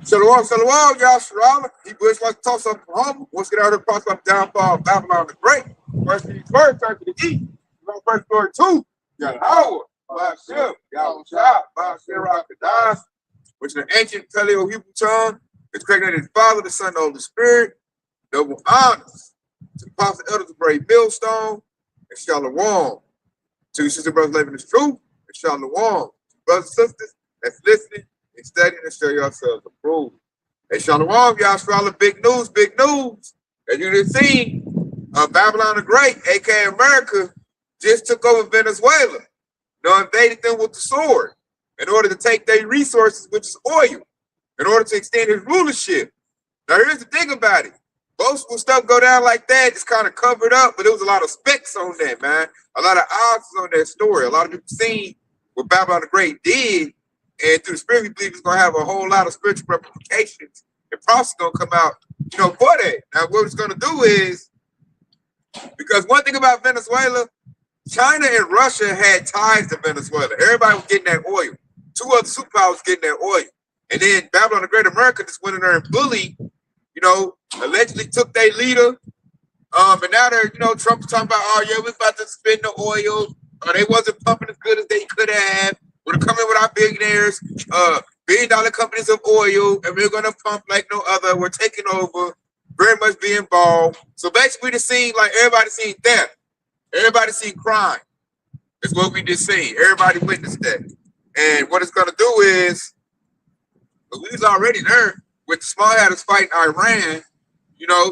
Shalom, shalom, y'all. Shalom. He Bush like Tulsa Oklahoma. Once get out of the process of downfall of Babylon the Great. First things first, turn to the east. First story two. Yahweh, Ba'ashem, Yahweh Shah, Ba'ashem Rakadash, which in the ancient Paleo Hebrew tongue is created his Father, the Son, and the Holy Spirit. Double honors to the prophet elders of Brave Millstone and Shalom. To your sister brothers living this truth and Shalom. Brothers and sisters that's listening and studying and show yourselves approved. Hey, Shalom, y'all. Shalom, big news, big news. As you done seen, Babylon the Great, aka America, just took over Venezuela. Invaded them with the sword in order to take their resources, which is oil, in order to extend his rulership. Now, here's the thing about it. Most when stuff go down like that, it's kind of covered up, but there was a lot of specs on that, man. A lot of odds on that story. A lot of people seen what Babylon the Great did, and through the spirit, we believe it's going to have a whole lot of spiritual ramifications and process going to come out, for that. Now, what it's going to do is, because one thing about Venezuela, China and Russia had ties to Venezuela. Everybody was getting that oil. Two other superpowers getting that oil. And then Babylon the Great America just went in there and bullied, allegedly took their leader. And now they're, Trump's talking about, oh, yeah, we're about to spend the oil. They wasn't pumping as good as they could have. We're coming with our billionaires, billion-dollar companies of oil, and we're going to pump like no other. We're taking over, very much being involved. So basically, the scene, like everybody seen theft. Everybody seen crime. That's what we just seen. Everybody witnessed that. And what it's going to do is, we was already there with the small hatters fighting Iran,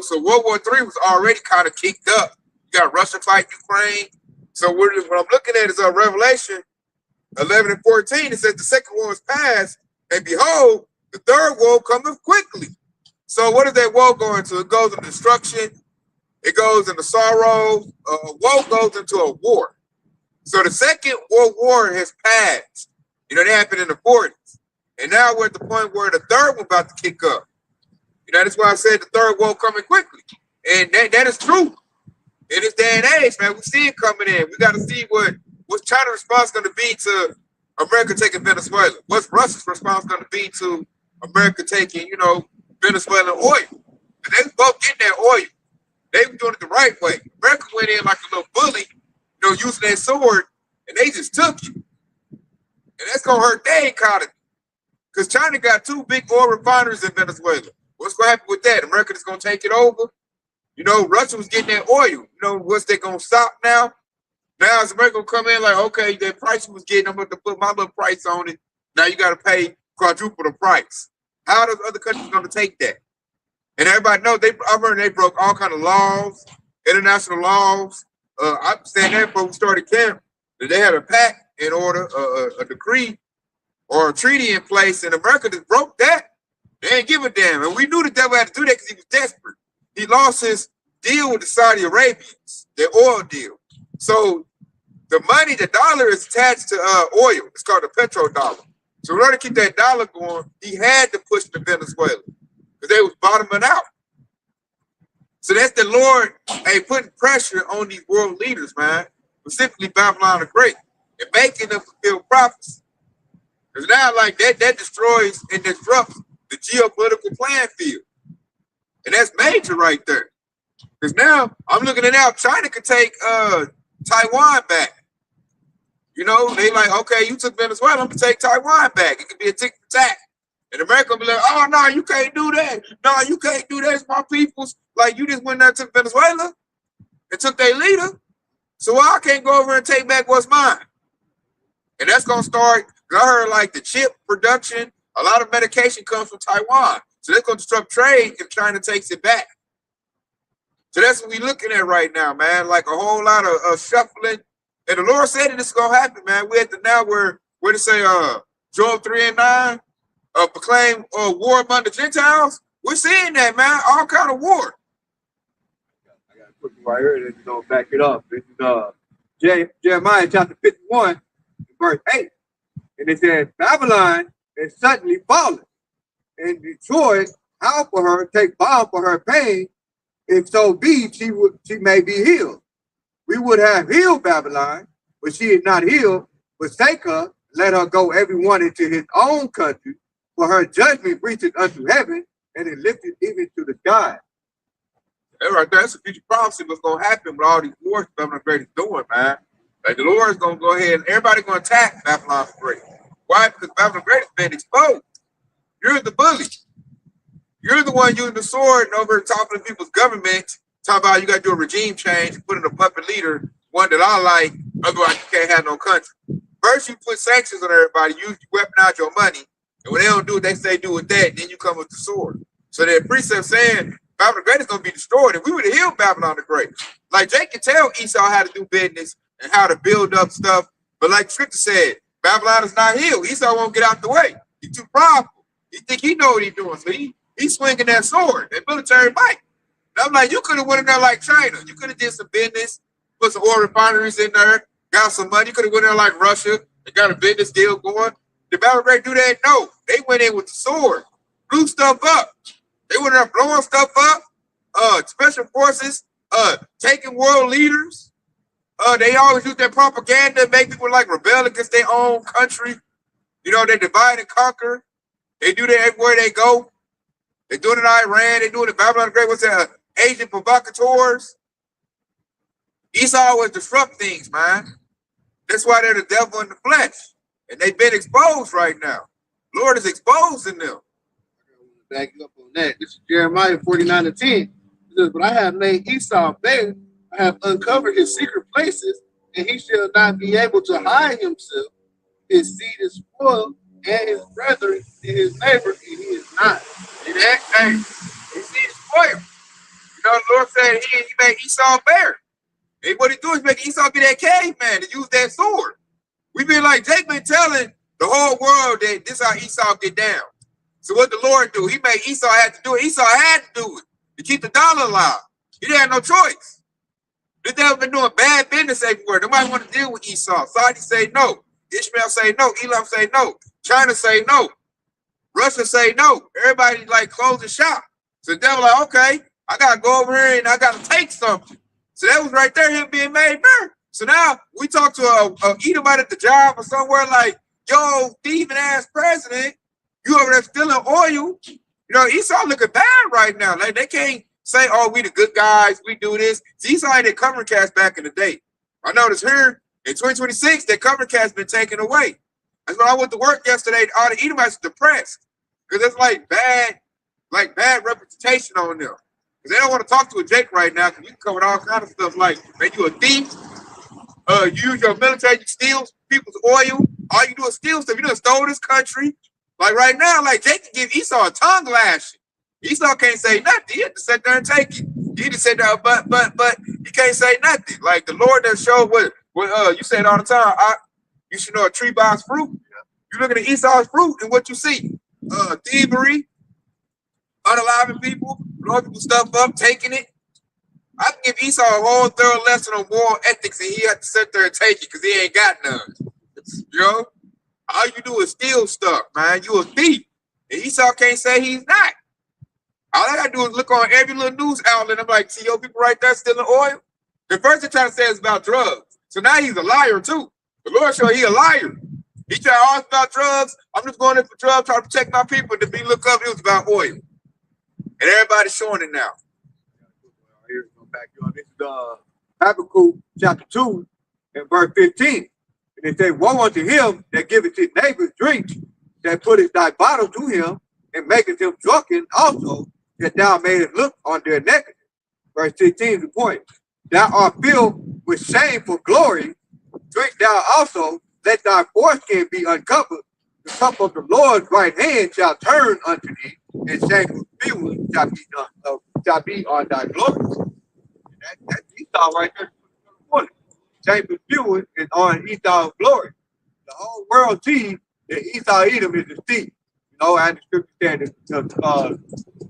so World War III was already kind of kicked up. You got Russia fighting Ukraine. So what I'm looking at is Revelation 11 and 14. It says the second war is past, and behold, the third war cometh quickly. So what is that war going to? It goes into destruction. It goes into sorrow. Woe goes into a war. So the second world war has passed. It happened in the 40s. And now we're at the point where the third one's about to kick up. That's why I said the third war coming quickly. And that is true. In this day and age, man, we see it coming in. We got to see what's China's response going to be to America taking Venezuela. What's Russia's response going to be to America taking, Venezuelan oil? And they both getting that oil. They were doing it the right way. America went in like a little bully, using that sword, and they just took you. And that's going to hurt their economy. Because China got two big oil refineries in Venezuela. What's going to happen with that? America is going to take it over. Russia was getting that oil. What's they going to stop now? Now is America going to come in like, okay, that price was getting, I'm going to put my little price on it. Now you got to pay quadruple the price. How are those other countries going to take that? And everybody knows I've heard they broke all kind of laws, international laws. I'm saying that before we started camp, that they had a pact in order, a decree or a treaty in place, and America just broke that. They ain't give a damn. And we knew the devil had to do that because he was desperate. He lost his deal with the Saudi Arabians, their oil deal. So the money, the dollar is attached to oil. It's called the petrodollar. So in order to keep that dollar going, he had to push to Venezuela because they was bottoming out. So that's the Lord putting pressure on these world leaders, man, specifically Babylon the Great, and making them fulfill prophecy. Because now like that destroys and disrupts the geopolitical playing field. And that's major right there. Because now I'm looking at now, China could take Taiwan back. They like, okay, you took Venezuela, I'm gonna take Taiwan back. It could be a tick for tack. And America will be like, oh no, you can't do that. No, you can't do that. It's my people's. Like you just went there and took Venezuela and took their leader. So why I can't go over and take back what's mine? And that's gonna start. I heard like the chip production, a lot of medication comes from Taiwan. So that's gonna disrupt trade if China takes it back. So that's what we're looking at right now, man. Like a whole lot of shuffling. And the Lord said that this is gonna happen, man. We're at the now where to say Joel 3 and 9 proclaim war among the Gentiles. We're seeing that, man. All kind of war. I got a quick one right here and back it up. This is Jeremiah chapter 51, verse 8. And it says, Babylon is suddenly fallen, and Detroit, how for her, take balm for her pain, if so be she may be healed. We would have healed Babylon, but she is not healed. Forsake her, let her go everyone into his own country, For her judgment reaches unto heaven, and it lifted even to the sky. That right there, that's a future prophecy what's going to happen with all these wars Babylon the Great is doing, man. Like the Lord is going to go ahead and everybody going to attack Babylon the Great. Why? Because Babylon the Great has been exposed. You're the bully. You're the one using the sword and over top of the people's government, talking about you got to do a regime change, put in a puppet leader, one that I like, otherwise you can't have no country. First, you put sanctions on everybody, you weapon out your money, and when they don't do it, they say do with that, then you come with the sword. So that precept saying Babylon the Great is going to be destroyed, and we would have healed Babylon the Great. Like Jake can tell Esau how to do business and how to build up stuff, but like Scripture said, Babylon is not healed. Esau won't get out the way. He's too powerful. He think he know what he's doing, so he's swinging that sword, that military might. And I'm like, you could have went in there like China. You could have did some business, put some oil refineries in there, got some money. You could have went in there like Russia and got a business deal going. Did Babylon Great do that? No. They went in with the sword, blew stuff up. They went in there blowing stuff up. Special forces, taking world leaders. They always use their propaganda, make people like rebel against their own country. You know, they divide and conquer. They do that everywhere they go. They do it in Iran. They do it in Babylon the Great. What's that? Asian provocateurs. Esau always disrupt things, man. That's why they're the devil in the flesh. And they've been exposed right now. Lord is exposing them. Back you up on that. This is Jeremiah 49:10. It says, but I have made Esau bare. I have uncovered his secret places, and he shall not be able to hide himself. His seed is spoiled, and his brethren and his neighbor, and he is not. See that? Hey, his seed is spoiled. You know, the Lord said he made Esau bare. And what he do is make Esau be that caveman to use that sword. We've been like, Jake been telling the whole world that this is how Esau get down. So what the Lord do? He made Esau have to do it. Esau had to do it to keep the dollar alive. He didn't have no choice. The devil been doing bad business everywhere. Nobody want to deal with Esau. Saudi say no. Ishmael say no. Elam say no. China say no. Russia say no. Everybody like closing shop. So the devil like, okay, I gotta go over here and I gotta take something. So that was right there, him being made bare. So now we talk to a Edomite at the job or somewhere like, yo, thieving ass president, you over there stealing oil. You know, Esau looking bad right now. Like they can't say, oh, we the good guys, we do this. See, Esau had that covering cast back in the day. I noticed here in 2026, that covering cast been taken away. That's when I went to work yesterday. All the Edomites depressed because it's like bad reputation on them. Because they don't want to talk to a Jake right now because you can cover all kind of stuff like, man, you a thief, use your military, you steal people's oil. All you do is steal stuff. You done stole this country. Like right now, like Jake can give Esau a tongue lashing. Esau can't say nothing. He had to sit there and take it. He just said that, but he can't say nothing. Like the Lord that showed what you said all the time. You should know a tree by its fruit. You look at the Esau's fruit and what you see. Thievery, unaliving people, blowing people's stuff up, taking it. I can give Esau a whole thorough lesson on moral ethics, and he had to sit there and take it because he ain't got none. You know? All you do is steal stuff, man. You a thief. And Esau can't say he's not. All I gotta do is look on every little news outlet. I'm like, see your people right there stealing oil? The first thing trying to say is about drugs. So now he's a liar too. The Lord showed he a liar. He tried all about drugs. I'm just going in for drugs, trying to protect my people. To be look up, it was about oil. And everybody's showing it now. Here's back on this Habakkuk chapter 2 and verse 15. And it says, woe unto him that giveth his neighbor drink, that putteth thy bottle to him, and maketh him drunken also, that thou mayest look on their nakedness. Verse 16 is the point. Thou art filled with shameful glory. Drink thou also, let thy foreskin be uncovered. The cup of the Lord's right hand shall turn unto thee, and shameful spewing shall be on thy glory. That's Esau right there. Shameful spewing is on Esau's glory. The whole world sees that Esau Edom is a thief. You know, and the scripture said that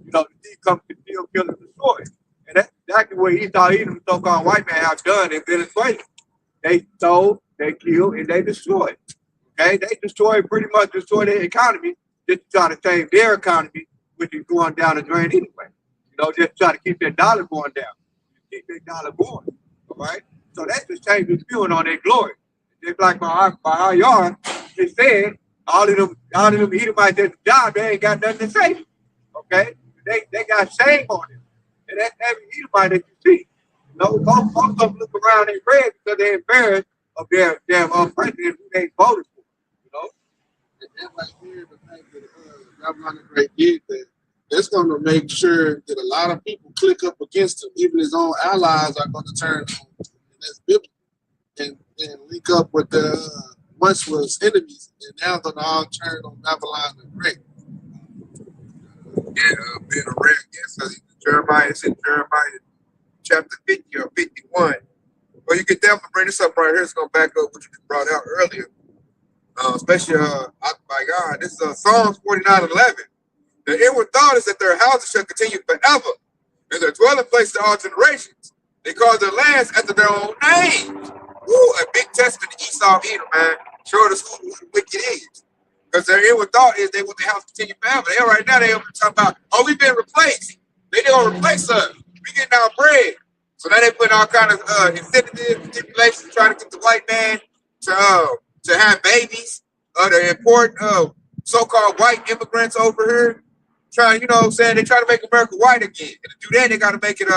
the thief comes to steal, kill, and destroy. And that's exactly what Esau Edom, so-called white man, have done in Venezuela. They stole, they killed, and they destroyed. Okay, they pretty much destroyed their economy just to try to save their economy, which is going down the drain anyway. You know, just try to keep their dollar going down, keep their dollar going. All right, so that's the change of spewing on their glory. Just like my yard, it said, all of them Edomites at the job, they ain't got nothing to say. Okay, they got shame on them, and that's every Edomite that you see. You know, most of them look around and red because they're embarrassed of their president who they voted for. You know, And that right there, the fact that Governor Gray did that, that's going to make sure that a lot of people click up against him. Even his own allies are going to turn on him. And that's biblical. And link up with the once was enemies, and now they're all turned on Babylon the Great. Yeah, being a rare guest, Jeremiah, it's in Jeremiah chapter 50 or 51. Well, you can definitely bring this up right here. It's going to back up what you just brought out earlier. Especially, by God, this is Psalms 49:11. The inward thought is that their houses shall continue forever, and their dwelling place to all generations. They call their lands after their own names. Woo, a big testament to Esau Edom, man. Showing us who the wicked is. Because their inward thought is they want their house to continue forever. They right now, they talking about, oh, we've been replaced. They don't replace us. We getting our bread. So now they put all kind of incentives, stipulations, trying to get the white man to have babies, to import so-called white immigrants over here. Trying, you know what I'm saying? They try to make America white again. And to do that, they got to make it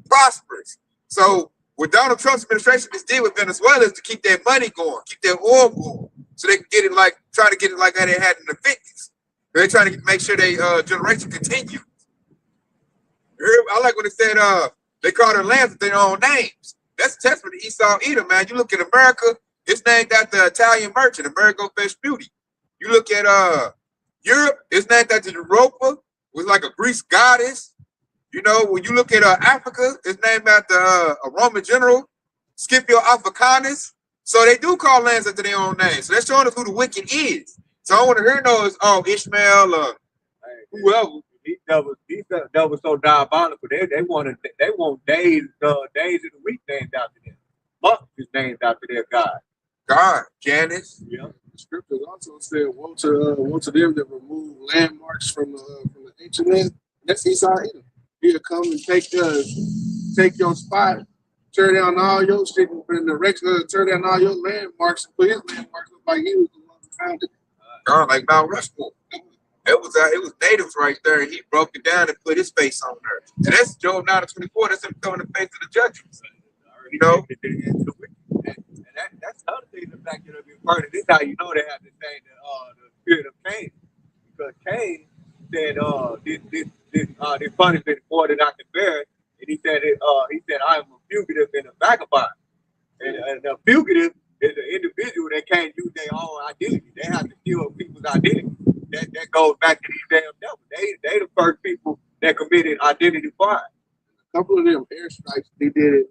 prosperous. So what Donald Trump's administration just did with Venezuela is to keep their money going, keep their oil going, so they can get it try to get it like how they had in the 50s. They're trying to make sure their generation continues. I like when it said they call their lands with their own names. That's a testament to Esau Edom, man. You look at America, it's named after the Italian merchant, Amerigo Vespucci. You look at Europe, it's named after Europa, was like a Greek goddess. You know, when you look at Africa, it's named after a Roman general, Scipio Africanus. So they do call lands after their own name. So that's showing us who the wicked is. So I want to hear those, Ishmael or whoever. These devils so diabolical. They want days of the week named after them. Months is named after their God. God, Janice. Yeah. The scriptures also said, woe to them that remove landmarks from the ancient land. That's Esau Edom. He'll come and take your spot, tear down all your shit, and put in the direction of turn down all your landmarks and put his landmarks up like he was the one who found it. God, like Mount Rushmore. It was natives right there, and he broke it down and put his face on there. And that's Job 9:24. That's him throwing the face of the judges. You know? And that's the other thing, the fact that they've been burning. This is how you know they have the thing, the spirit of Cain. Because Cain said, this punishment more than I can bear. And he said, I am a fugitive and a vagabond. And a fugitive is an individual that can't use their own identity. They have to steal people's identity. That goes back to these damn devils. They the first people that committed identity crime. A couple of them airstrikes they did it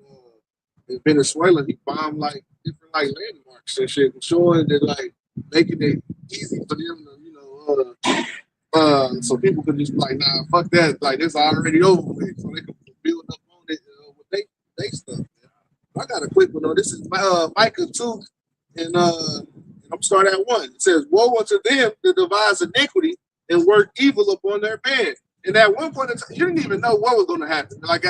in Venezuela. He bombed like different like landmarks and shit, showing that like making it easy for them to so people could just be like, nah, fuck that, like it's already over with, so they can build up on it with they stuff. I got a quick one though. This is Micah 2, and I'm starting at 1. It says, woe unto them that devise iniquity and work evil upon their bed. And at one point in time, you didn't even know what was going to happen. Like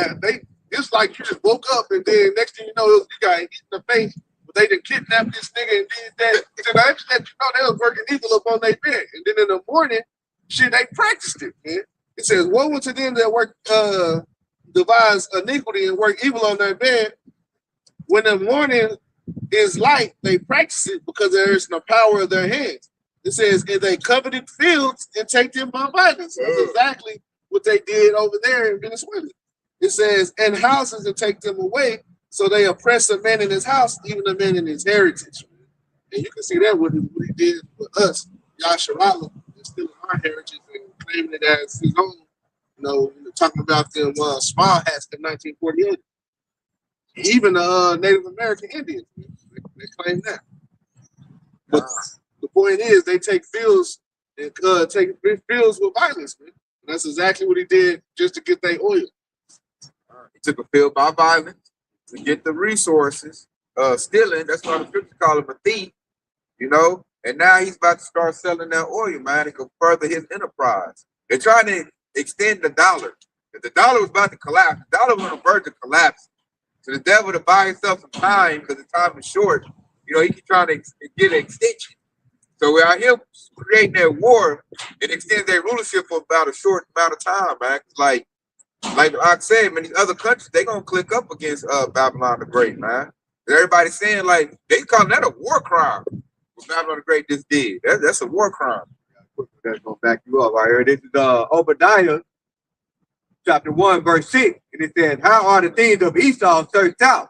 it's like you just woke up and then next thing you know, you got hit in the face. But they just kidnapped this nigga and did that. So I just let you know they was working evil upon their bed. And then in the morning, shit, they practiced it, man. It says, woe unto them that work devise iniquity and work evil on their bed. When the morning is light, they practice it because there is no power of their hands. It says, and they coveted fields and take them by violence. That's exactly what they did over there in Venezuela. It says, and houses and take them away. So they oppress a man in his house, even a man in his heritage. And you can see that what he did with us, Yasharala, and stealing our heritage and claiming it as his own. You know, talking about them small hats in 1948. Even the Native American Indians, they claim that. But the point is, they take fields and take fields with violence, man. And that's exactly what he did just to get their oil. He took a field by violence to get the resources, stealing. That's why the scripture call him a thief, you know. And now he's about to start selling that oil, man. It could further his enterprise. They're trying to extend the dollar. If the dollar was about to collapse, the dollar was on the verge of collapse. So the devil to buy himself some time because the time is short. You know, he keep trying to get an extension. So we're out here creating that war, it extends their rulership for about a short amount of time, man. Like I said, man, these other countries, they gonna click up against Babylon the Great, man. And everybody's saying like they calling that a war crime. What Babylon the Great just did. That's a war crime. That's gonna back you up right here. This is Obadiah chapter 1, verse 6. And it says, how are the things of Esau searched out?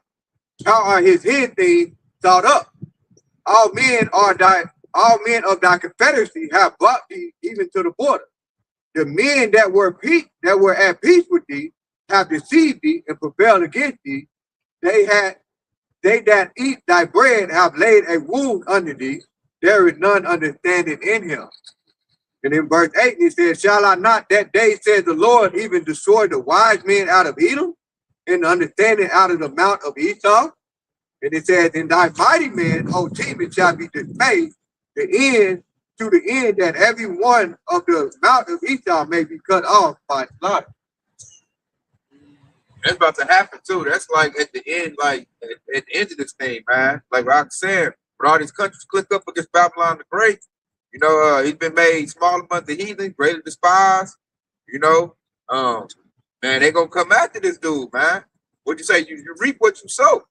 How are his hidden things sought up? All men of thy confederacy have brought thee even to the border. The men that were at peace with thee have deceived thee and prevailed against thee. They that eat thy bread have laid a wound under thee. There is none understanding in him. And in verse 8 it says, shall I not that day, says the Lord, even destroy the wise men out of Edom and the understanding out of the mount of Esau? And it says, and thy mighty men, O Timon, shall be dismayed, to the end that every one of the mount of Esau may be cut off by slaughter. That's about to happen too. That's like at the end, like at the end of this thing, man. Like I said, when all these countries click up against Babylon the Great, you know, he's been made small among the heathen, greater despised. You know, man, they gonna come after this dude, man. What you say? You reap what you sow.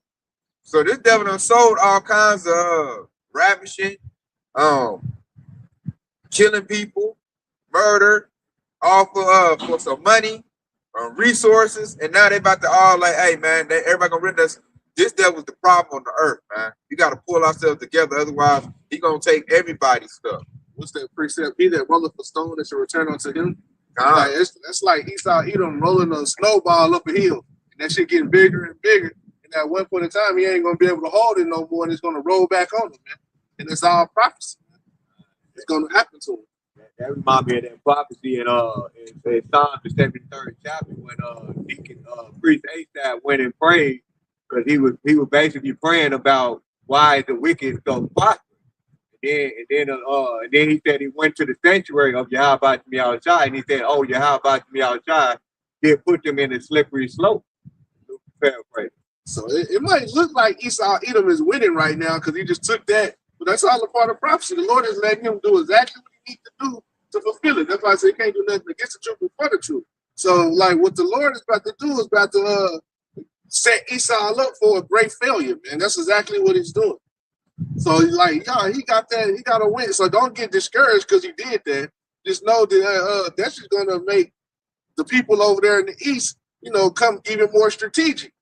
So this devil done sold all kinds of ravishing, killing people, murder, all for some money, resources, and now they about to all like, hey man, everybody gonna render us. This devil's the problem on the earth, man. You got to pull ourselves together, otherwise he gonna take everybody's stuff. What's that precept? He that rolleth a stone that should return unto him. Like, that's like Esau Edom rolling a snowball up a hill, and that shit getting bigger and bigger. And at one point in time, he ain't gonna be able to hold it no more, and it's gonna roll back on him, man. And it's all prophecy. It's gonna happen to him. That reminds me of that prophecy in Psalm the 73rd chapter when Deacon priest Asaph went and prayed, because he was basically praying about why the wicked so prosperous. And then he said he went to the sanctuary of Yahweh Shai, and he said, oh, Yahweh Shai did put them in a slippery slope. So it might look like Esau Edom is winning right now because he just took that, but that's all a part of prophecy. The Lord is letting him do exactly what he needs to do to fulfill it. That's why I say he can't do nothing against the truth before the truth. So like what the Lord is about to do is about to set Esau up for a great failure, man. That's exactly what he's doing. So like, yeah, he got to win. So don't get discouraged because he did that. Just know that that's just gonna make the people over there in the east, you know, come even more strategic.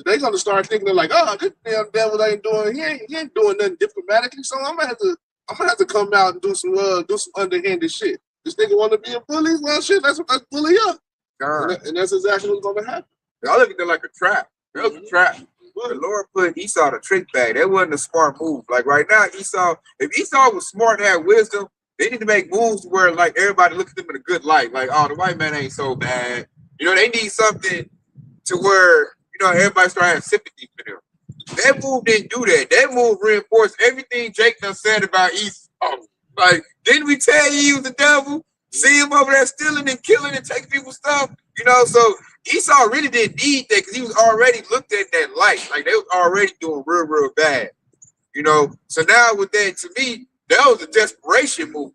They're gonna start thinking like, oh, this damn devil ain't doing, he ain't doing nothing diplomatically. So I'm gonna have to come out and do some underhanded shit. This nigga want to be a bully? Well, shit, let's bully up. And that's exactly what's gonna happen. I look at it like a trap. It was a trap. The Lord put Esau the trick bag. That wasn't a smart move. Like right now, if Esau was smart and had wisdom, they need to make moves where like everybody looks at them in a good light. Like, oh, the white man ain't so bad. You know, they need something to where, you know, everybody start having sympathy for them. That move didn't do that. That move reinforced everything Jake done said about Esau. Like, didn't we tell you he was the devil? See him over there stealing and killing and taking people's stuff? You know, so Esau really didn't need that because he was already looked at that light. Like, they was already doing real, real bad. You know, so now with that, to me, that was a desperation move.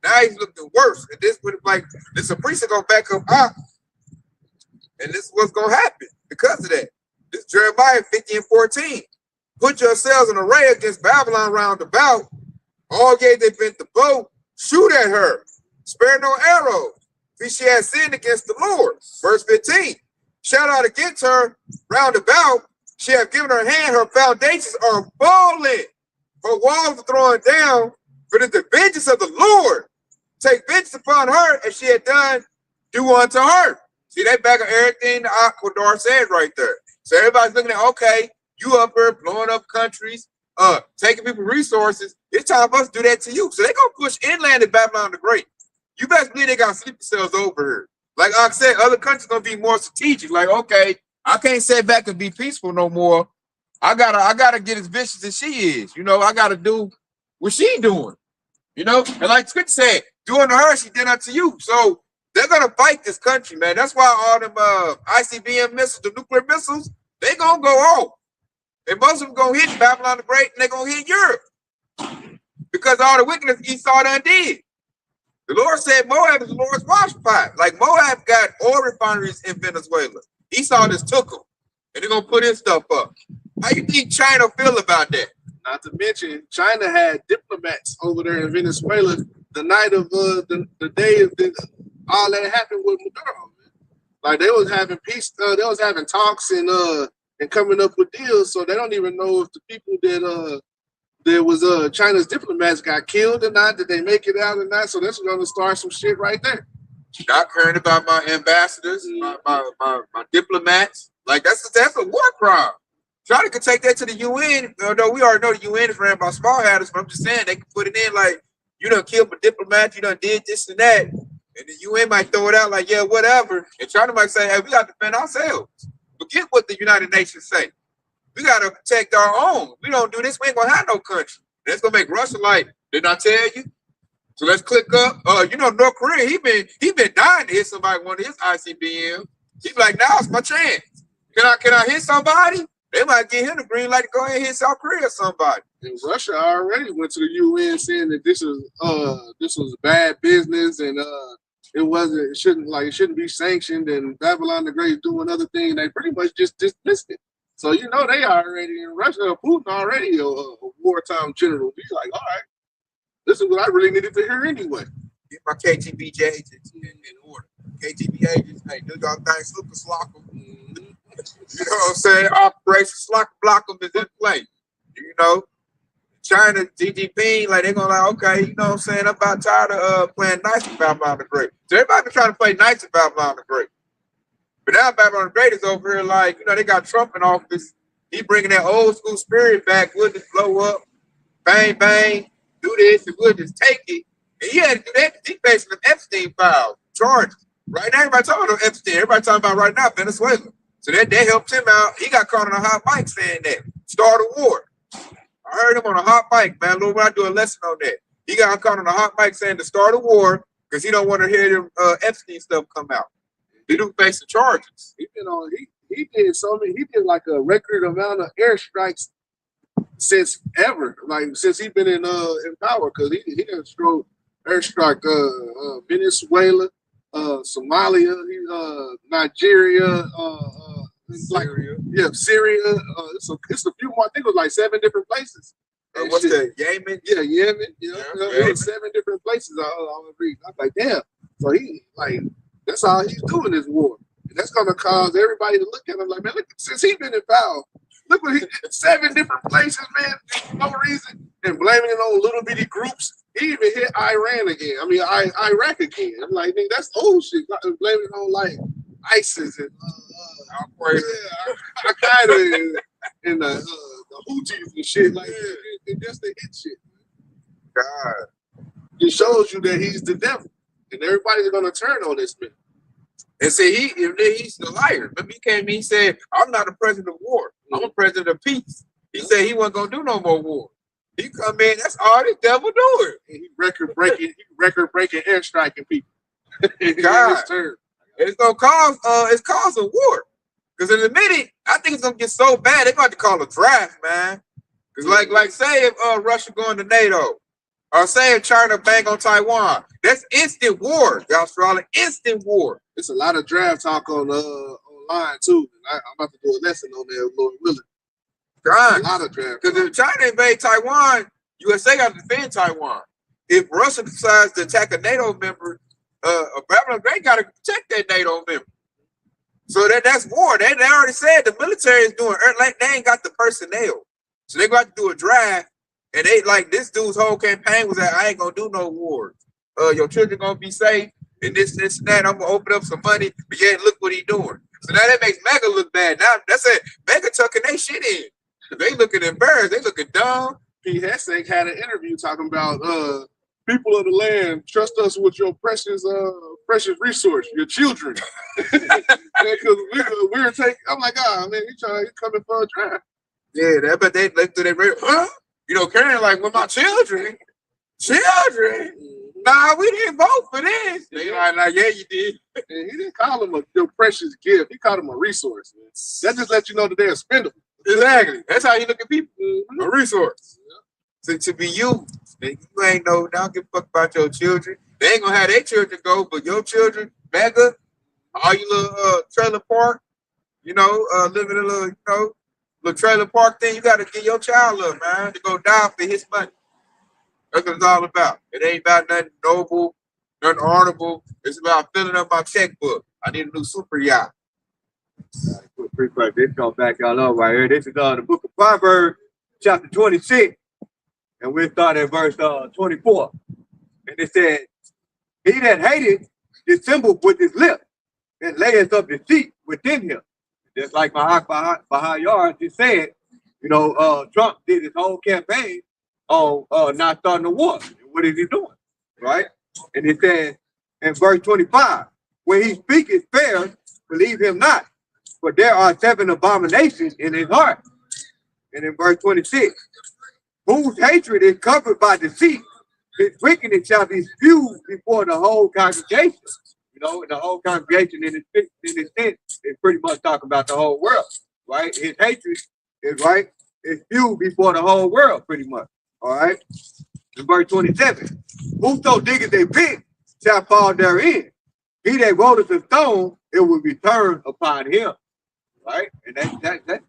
Now he's looking worse. And this would like this priest are gonna back up and this is what's gonna happen because of that. This Jeremiah 50:14. Put yourselves in array against Babylon round about. All ye that bent the bow, shoot at her. Spare no arrows. For she has sinned against the Lord. Verse 15. Shout out against her round about. She hath given her hand, her foundations are fallen. Her walls are thrown down. For the vengeance of the Lord take vengeance upon her, as she had done, do unto her. See, that back of everything the Aquadar said right there. So everybody's looking at, okay, you up here blowing up countries, taking people resources. It's time for us to do that to you. So they're going to push inland to Babylon the Great. You best believe they got sleeping cells over here. Like I said, other countries going to be more strategic. Like, okay, I can't sit back and be peaceful no more. I gotta get as vicious as she is. You know, I got to do what she doing. You know, and like Scripture said, doing to her, she did unto you. So they're gonna fight this country, man. That's why all them ICBM missiles, the nuclear missiles, they gonna go off. And most of them gonna hit Babylon the Great, and they gonna hit Europe. because all the wickedness Esau done did. The Lord said Moab is the Lord's wash pot. Like Moab got oil refineries in Venezuela. Esau just took them, and they're gonna put his stuff up. How you think China feel about that? Not to mention, China had diplomats over there in Venezuela the night of the day of all that happened with Maduro. Man. Like they was having peace, they was having talks and coming up with deals. So they don't even know if the people that there was China's diplomats got killed or not. Did they make it out or not? So that's going to start some shit right there. Not caring about my ambassadors, my diplomats. Like that's a war crime. China could take that to the UN. Although we already know the UN is ran by small hatters, but I'm just saying they can put it in like you done killed my diplomat, you done did this and that, and the UN might throw it out like yeah whatever, and China might say hey we got to defend ourselves. Forget what the United Nations say. We got to protect our own. We don't do this, we ain't gonna have no country. That's gonna make Russia like, didn't I tell you? So let's click up. North Korea, he been dying to hit somebody one of his ICBMs. He's like, now's my chance. Can I hit somebody? They might give him the green light to go ahead and hit South Korea or somebody. And Russia already went to the UN saying that this was bad business and it shouldn't be sanctioned and Babylon the Great doing other things. They pretty much just dismissed it. So they already in Russia, Putin already a wartime general. He's like, all right, this is what I really needed to hear anyway. Get my KGB agents in order. KGB agents, hey, do y'all thing, super slock them. You know what I'm saying? Operation Slock Block them is in play. You know, China, GDP, like they're gonna like, okay, you know what I'm saying? I'm about tired of playing nice with Babylon the Great. So everybody been trying to play nice with Babylon the Great. But now Babylon the Great is over here like, they got Trump in office. He bringing that old school spirit back. We'll just blow up, bang, bang, do this, and we'll just take it. And he had to do that. He facing them Epstein files, charges. Right now, everybody talking about Epstein. Everybody talking about right now Venezuela. So that helped him out. He got caught on a hot mic saying that. Start a war. I heard him on a hot mic, man. Lord, when I do a lesson on that. He got caught on a hot mic saying to start a war because he don't want to hear them Epstein stuff come out. He do face the charges. He did like a record amount of airstrikes since ever, like since he been in power, because he done airstrike Venezuela, Somalia, Nigeria, Syria. Syria. It's a few more. I think it was like 7 different places. What's that? Yemen? Yeah, Yemen. It was 7 different places. I was like, damn. So he like that's all he's doing this war. And that's gonna cause everybody to look at him like, man, look, since he's been in power, look what 7 different places, man, for no reason, and blaming it on little bitty groups. He even hit Iran again. I mean, Iraq again. I'm like, nigga, that's old shit. Blaming it on like ISIS and Al-Qaeda and the Houthis and shit like that. And just the hit shit. God. It shows you that he's the devil, and everybody's gonna turn on this man. And see, he's the liar. Remember, he came in, he said, I'm not a president of war. I'm a president of peace. He said he wasn't going to do no more war. He come in, that's all this devil doing. And he record breaking airstriking people. God. It's going to cause, it's causing war. Because in a minute, I think it's going to get so bad, they're going to call a draft, man. Because like say if Russia going to NATO, or say if China bang on Taiwan, that's instant war, Australia, instant war. It's a lot of draft talk on online too. I'm about to do a lesson on that, Lord willing. God, a lot of draft. Because if China invade Taiwan, USA got to defend Taiwan. If Russia decides to attack a NATO member, Babylon they got to protect that NATO member. So that's war. They already said the military is doing. They ain't got the personnel, so they got to do a draft. And they like this dude's whole campaign was that I ain't gonna do no wars. Your children gonna be safe, and this and that. I'm gonna open up some money, but yeah, look what he doing. So now that makes Mega look bad. Now that's it. Mega tucking their shit in. They looking embarrassed. They looking dumb. Pete Hessek had an interview talking about people of the land, trust us with your precious resource, your children. Because we're taking. I'm like, man, he's coming for a draft. Yeah, but they looked through their radio. Huh? Karen like, well, my children. Nah, we didn't vote for this. They like, yeah, you did. And he didn't call him your precious gift. He called him a resource. Man. That just lets you know that they're expendable. Exactly. That's how you look at people. A resource. Yeah. to be used. And you ain't don't give a fuck about your children. They ain't gonna have their children go, but your children, mega, all you little trailer park, living in a little, little trailer park thing, you gotta get your child up, man, to go die for his money. That's what it's all about. It ain't about nothing noble, nothing honorable. It's about filling up my checkbook. I need a new super yacht. This gonna back y'all up right here. This is the book of Proverbs, chapter 26, and we'll start at verse 24. And it said, "He that hateth dissembleth with his lip, and layeth up deceit within him." Just like my Bahayar just said, Trump did his whole campaign on not starting a war. What is he doing? Right? And it says in verse 25, "When he speaketh fair, believe him not, for there are 7 abominations in his heart." And in verse 26, "Whose hatred is covered by deceit, his wickedness shall be spewed before the whole congregation." The whole congregation in its sense is pretty much talking about the whole world, right? His hatred is spewed before the whole world, pretty much. All right. In verse 27, "Whoso diggeth a pit shall fall therein. He that rolleth a stone, it will return upon him." Right? And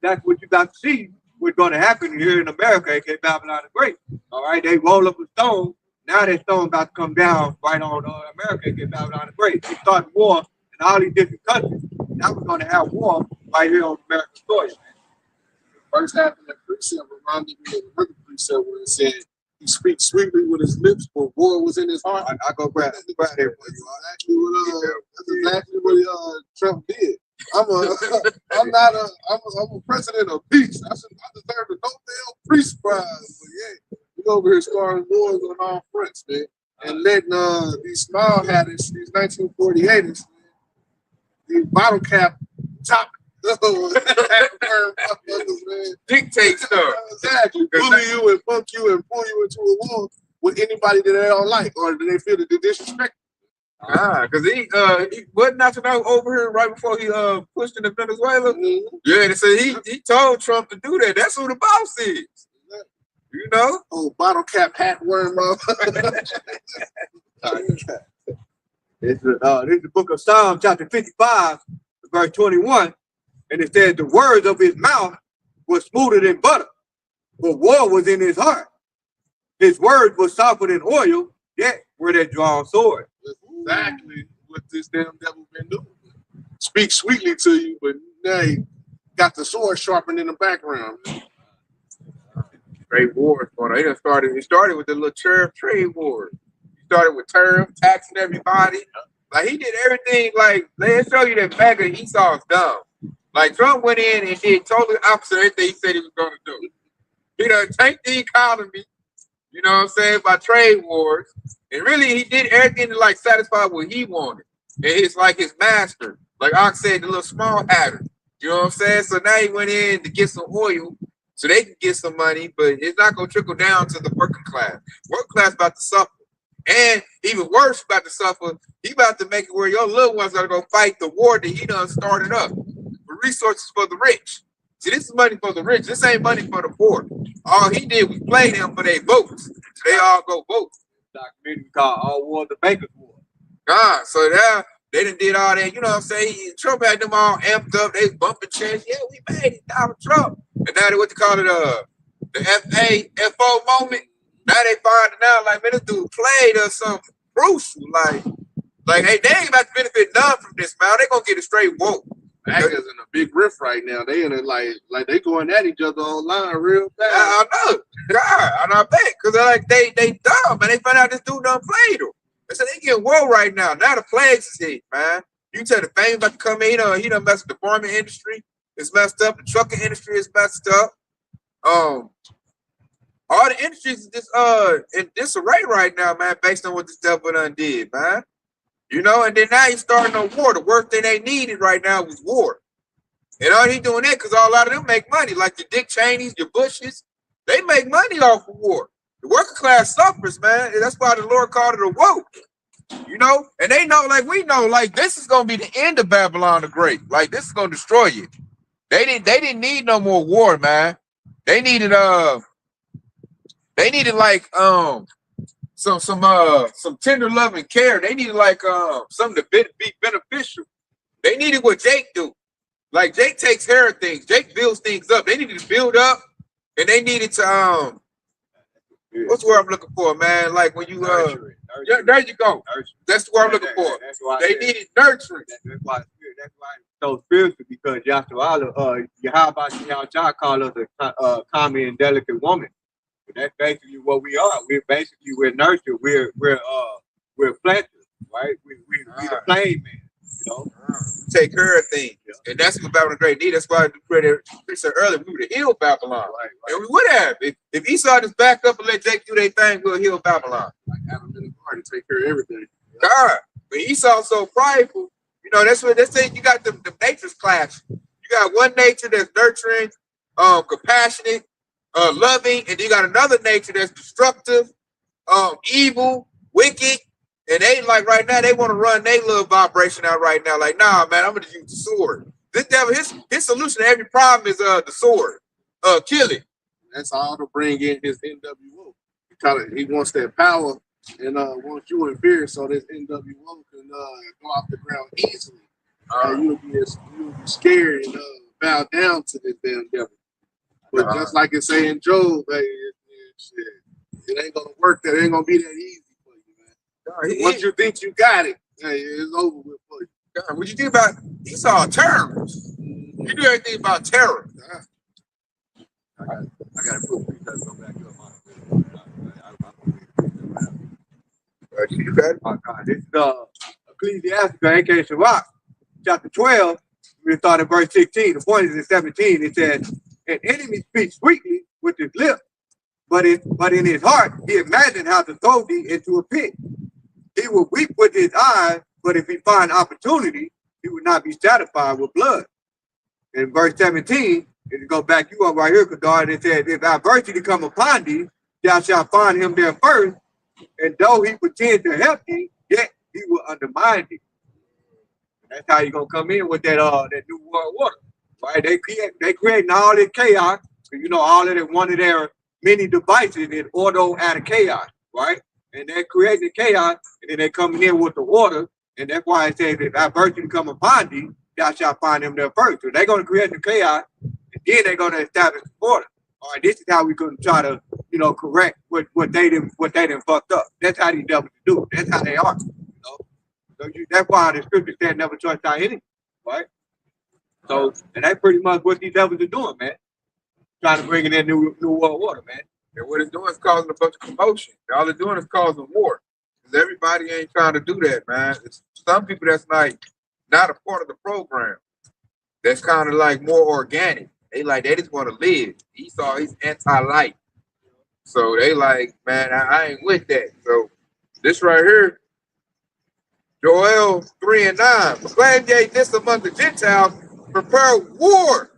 that's what you got to see what's going to happen here in America, aka Babylon the Great. All right, they roll up a stone. Now that stone about to come down right on America, aka Babylon the Great. They started war in all these different countries. Now we're going to have war right here on American soil. First half of that precept reminded me of another precept where it said, "He speaks sweetly with his lips, but war was in his heart." I go grab that for you. That's exactly what Trump did. I'm a president of peace. I deserve the Nobel Peace Prize. But yeah, we over here starting wars on all fronts, man, and letting these small hatters, these 1948ers, these bottle cap top dictate stuff. Exactly. Bully you and fuck you and pull you into a war with anybody that they don't like or that they feel that they disrespect. Because he wasn't National over here right before he pushed into Venezuela. Mm-hmm. Yeah, they said he told Trump to do that. That's who the boss is. Oh, bottle cap hat wearing motherfucker. This is the book of Psalms, chapter 55, verse 21, and it says, "The words of his mouth were smoother than butter, but war was in his heart. His words were softer than oil, yet were they drawn swords." Exactly what this damn devil been doing. Speak sweetly to you, but now he got the sword sharpened in the background. Trade wars going on. He started with the little tariff trade war. He started with tariff, taxing everybody. Like he did everything. Like they show you that MAGA Esau is dumb. Like Trump went in and did totally opposite of everything he said he was going to do. He done tanked the economy. You know what I'm saying? By trade wars. And really, he did everything to like satisfy what he wanted. And it's like his master. Like Ox said, the little small hatter. You know what I'm saying? So now he went in to get some oil so they can get some money, but it's not going to trickle down to the working class. Working class about to suffer. And even worse about to suffer, he about to make it where your little ones are going to go fight the war that he done started up. For resources for the rich. See, this is money for the rich. This ain't money for the poor. All he did was play them for their votes. So they all go vote. Documentary called "All War the Baker's War." So now they done did all that. You know what I'm saying? Trump had them all amped up. They bumping chairs. Yeah, we made it, Donald Trump. And now they what they call it, the FO moment. Now they find it out like, man, this dude played us something crucial. Like, hey, they ain't about to benefit none from this, man. They gonna get a straight woke. Actors in a big riff right now. They in it like they going at each other online real bad. I know. God, I bet. Because they dumb, man. They found out this dude done played them. They said they getting woke right now. Now the plagues is hit, man. You tell the fame about to come in. He done messed with the farming industry. It's messed up. The trucking industry is messed up. All the industries is just in disarray right now, man, based on what this devil done did, man. You know, and then now he's starting a war. The worst thing they needed right now was war. And all he doing that because a lot of them make money, like the Dick Cheneys, your Bushes. They make money off of war. The working class suffers, man. And that's why the Lord called it a woke. You know, and they know, like we know, like this is gonna be the end of Babylon the Great. Like this is gonna destroy you. They didn't need no more war, man. They needed They needed like some tender love and care. They needed like something to be beneficial. They needed what Jake do. Like Jake takes care of things. Jake builds things up. They needed to build up, and they needed to what's the word I'm looking for, man? Like when you Nurturing. yeah, there you go. That's the word I'm looking for. That's why They needed nurturing. That's why it's so spiritual, because Yahweh, Yahweh call us a calm and delicate woman. And that's basically what we are. We're nurtured. We're planters, right? We the flame man, you know. Take care of things. And that's what Babylon the Great need. That's why we said earlier, we would have healed Babylon. Right. And we would have. If Esau just back up and let Jake do their thing, we'll heal Babylon. Like Adam in the garden, take care of everything. God. But Esau's so prideful. You know, that's what they say. You got the natures clash. You got one nature that's nurturing, compassionate, loving, and you got another nature that's destructive, evil, wicked. And they like right now, they want to run their little vibration out right now. Like, nah, man, I'm gonna use the sword. This devil, his solution to every problem is the sword. Kill it. That's all to bring in his NWO. He wants that power and wants you in fear, so this NWO can go off the ground easily. You'll be scared and bow down to this damn devil. But just like it say in Job, hey, it ain't gonna work. That ain't gonna be that easy for you, man. Once you think you got it, hey, it's over with for you. God, what you think about Esau? Terrorists. You do everything about terror. I gotta put because go back up. You got it. Oh God, this is Ecclesiastes, aka Sirach, chapter 12. We start at verse 16. The point is in 17. It says, "An enemy speaks sweetly with his lips, but in his heart he imagined how to throw thee into a pit. He will weep with his eyes, but if he find opportunity, he will not be satisfied with blood." In verse 17, if you go back, you up right here, Kadar, it says, "If adversity come upon thee, thou shalt find him there first, and though he pretend to help thee, yet he will undermine thee." And that's how you're gonna come in with that new world order, right? They creating all this chaos, because you know all of it, one of their many devices is order out of chaos, right? And they're creating chaos, and then they're coming in with the order, and that's why it says, "If adversity come upon thee, thou shalt find him there first." So they're gonna create the chaos, and then they're gonna establish the order. All right, this is how we can try to, correct what they done fucked up. That's how these devils do it. That's how they are. So that's why the scripture said never trust our enemy, right? So, and that's pretty much what these devils are doing, man. Trying to bring in that new world order, man. And what it's doing is causing a bunch of commotion. All it's doing is causing war. Because everybody ain't trying to do that, man. It's some people that's like not a part of the program. That's kind of like more organic. They just want to live. Esau, he's anti-life. So they like, man, I ain't with that. So this right here, Joel 3:9. Proclaim ye this among the Gentiles, prepare war.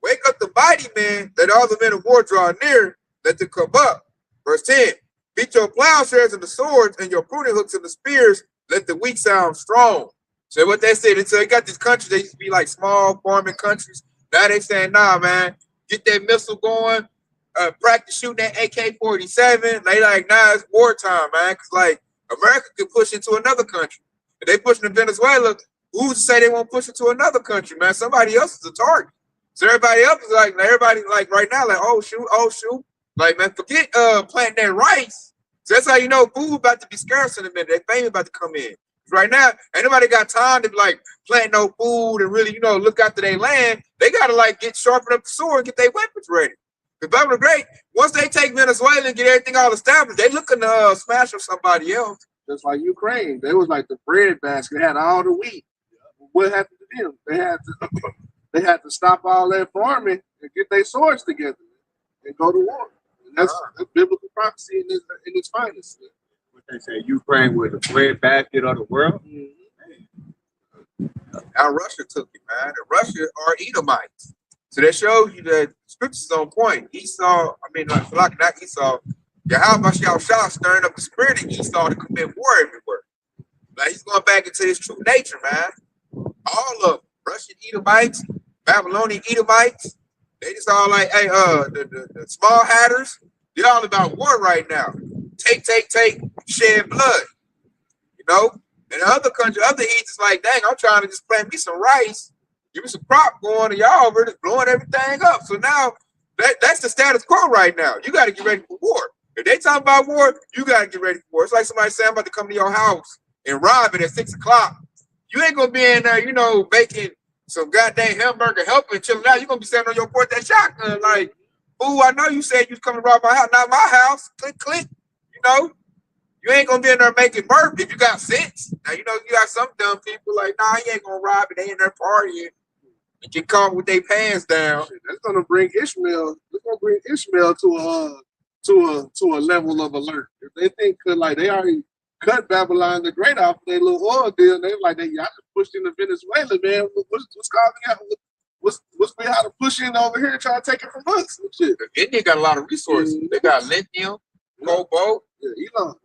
Wake up the mighty men, let all the men of war draw near, let them come up. Verse 10. Beat your plowshares and the swords and your pruning hooks and the spears, let the weak sound strong. So what they said, so you got these countries, they used to be like small farming countries. Now they saying, nah, man, get that missile going, practice shooting that AK-47. They like, nah, it's wartime, man. Because like America could push into another country. If they push into Venezuela, who's to say they won't push into another country, man? Somebody else is a target. So everybody else is like, everybody like right now, like, oh shoot. Like, man, forget planting that rice. So that's how you know food about to be scarce in a minute. They fame about to come in. Right now, ain't nobody got time to like plant no food and really, look after their land. They gotta like sharpen up the sword and get their weapons ready. The Babylon the Great, once they take Venezuela and get everything all established, they looking to smash up somebody else. Just like Ukraine, they was like the bread basket, had all the wheat. What happened to them? They had to stop all that farming and get their swords together and go to war. And that's biblical prophecy in its finest. What they say, Ukraine was the bread basket of the world. Now Russia took it, man. And Russia are Edomites. So that shows you that scripture's on point. Not Esau. Yahweh Shah stirring up the spirit of Esau to commit war everywhere. Like he's going back into his true nature, man. All of them. Russian Edomites, Babylonian Edomites. They just all like, hey, the small hatters, They're all about war right now. Take, shed blood. You know? And the other country, other heats is like, dang, I'm trying to just plant me some rice, give me some crop going, and y'all over just blowing everything up. So now that's the status quo right now. You got to get ready for war. If they talking about war, you got to get ready for war. It's like somebody saying I'm about to come to your house and rob it at 6 o'clock. You ain't gonna be in there, making some goddamn hamburger, helping, chilling out. You're gonna be standing on your porch that shotgun, like, ooh, I know you said you was coming to rob my house, not my house. Click, click. You ain't gonna be in there making burp if you got sense. Now you got some dumb people like, nah, you ain't gonna rob it. They in there partying and get caught with their pants down. That's gonna bring Ishmael. It's gonna bring Ishmael to a level of alert. If they think like they already cut Babylon the Great off their little oil deal, they like y'all just pushed into Venezuela, man. What's causing out? What's being how to push in over here and try to take it from us? Shit. India got a lot of resources. They got lithium, cobalt. Yeah, Elon.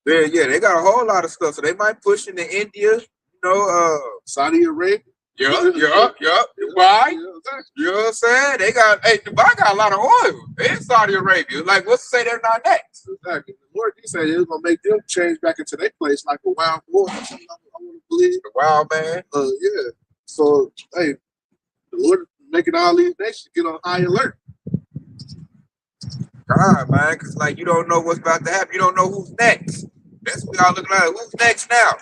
Yeah, they got a whole lot of stuff. So they might push into India, Saudi Arabia. Yeah. Why? You know what I'm saying? Dubai got a lot of oil in Saudi Arabia. Like, what's to say they're not next? Exactly. The Lord, he said it was gonna make them change back into their place like a wild boy. I want to believe. The wild man. Yeah. So, hey, the Lord making all these nations get on high alert. God, man, because you don't know what's about to happen. You don't know who's next. That's what y'all looking at. Who's next now?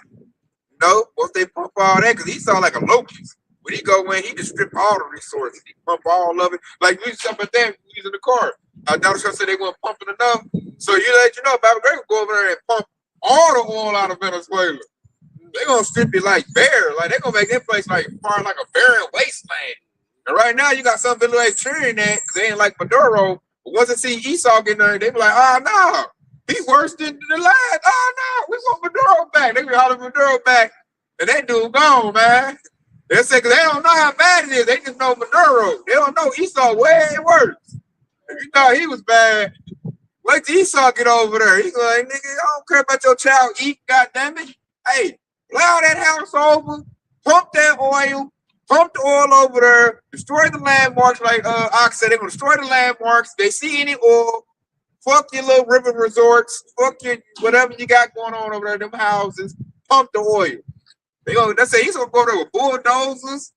Once they pump all that, because he sound like a locust. When he go in, he just strip all the resources. He pump all of it. Like we jump at them using the car. Donald Trump said they weren't pumping enough. So Baba Gray will go over there and pump all the oil out of Venezuela. They're gonna strip it like bare. Like they're gonna make that place like far like a barren wasteland. And right now you got some Venezuelans cheering that because they ain't like Maduro. But once they see Esau getting there, they be like, oh no. He's worse than the last. Oh no, we want Maduro back. They be hollering Maduro back, and that dude gone, man. They say because they don't know how bad it is. They just know Maduro. They don't know Esau way worse. If you thought he was bad, wait till Esau get over there. He like, nigga, I don't care about your child eat. Goddamn it. Hey, plow that house over, pump that oil, pump the oil over there, destroy the landmarks. Like Ox said, they're gonna destroy the landmarks. They see any oil. Fuck your little river resorts. Fuck your whatever you got going on over there, them houses. Pump the oil. He's gonna go there with bulldozers,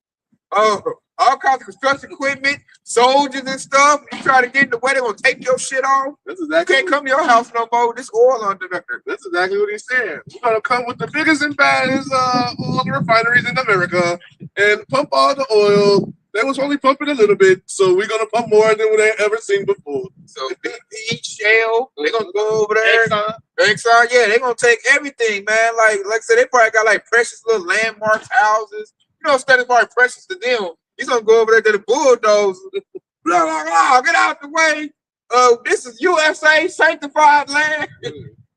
all kinds of construction equipment, soldiers and stuff. You try to get in the way, they're gonna take your shit off. That's exactly. You can't come to your house no more. This oil under there. That's exactly what he said. We're gonna come with the biggest and baddest oil refineries in America and pump all the oil. They was only pumping a little bit, so we're gonna pump more than they ever seen before. So BP, Shell, they're gonna go over there. Exxon, yeah, they're gonna take everything, man. Like I said, they probably got like precious little landmarks, houses. Stuff is probably precious to them. He's gonna go over there to the bulldozers. Blah, blah, blah, get out the way. This is USA sanctified land.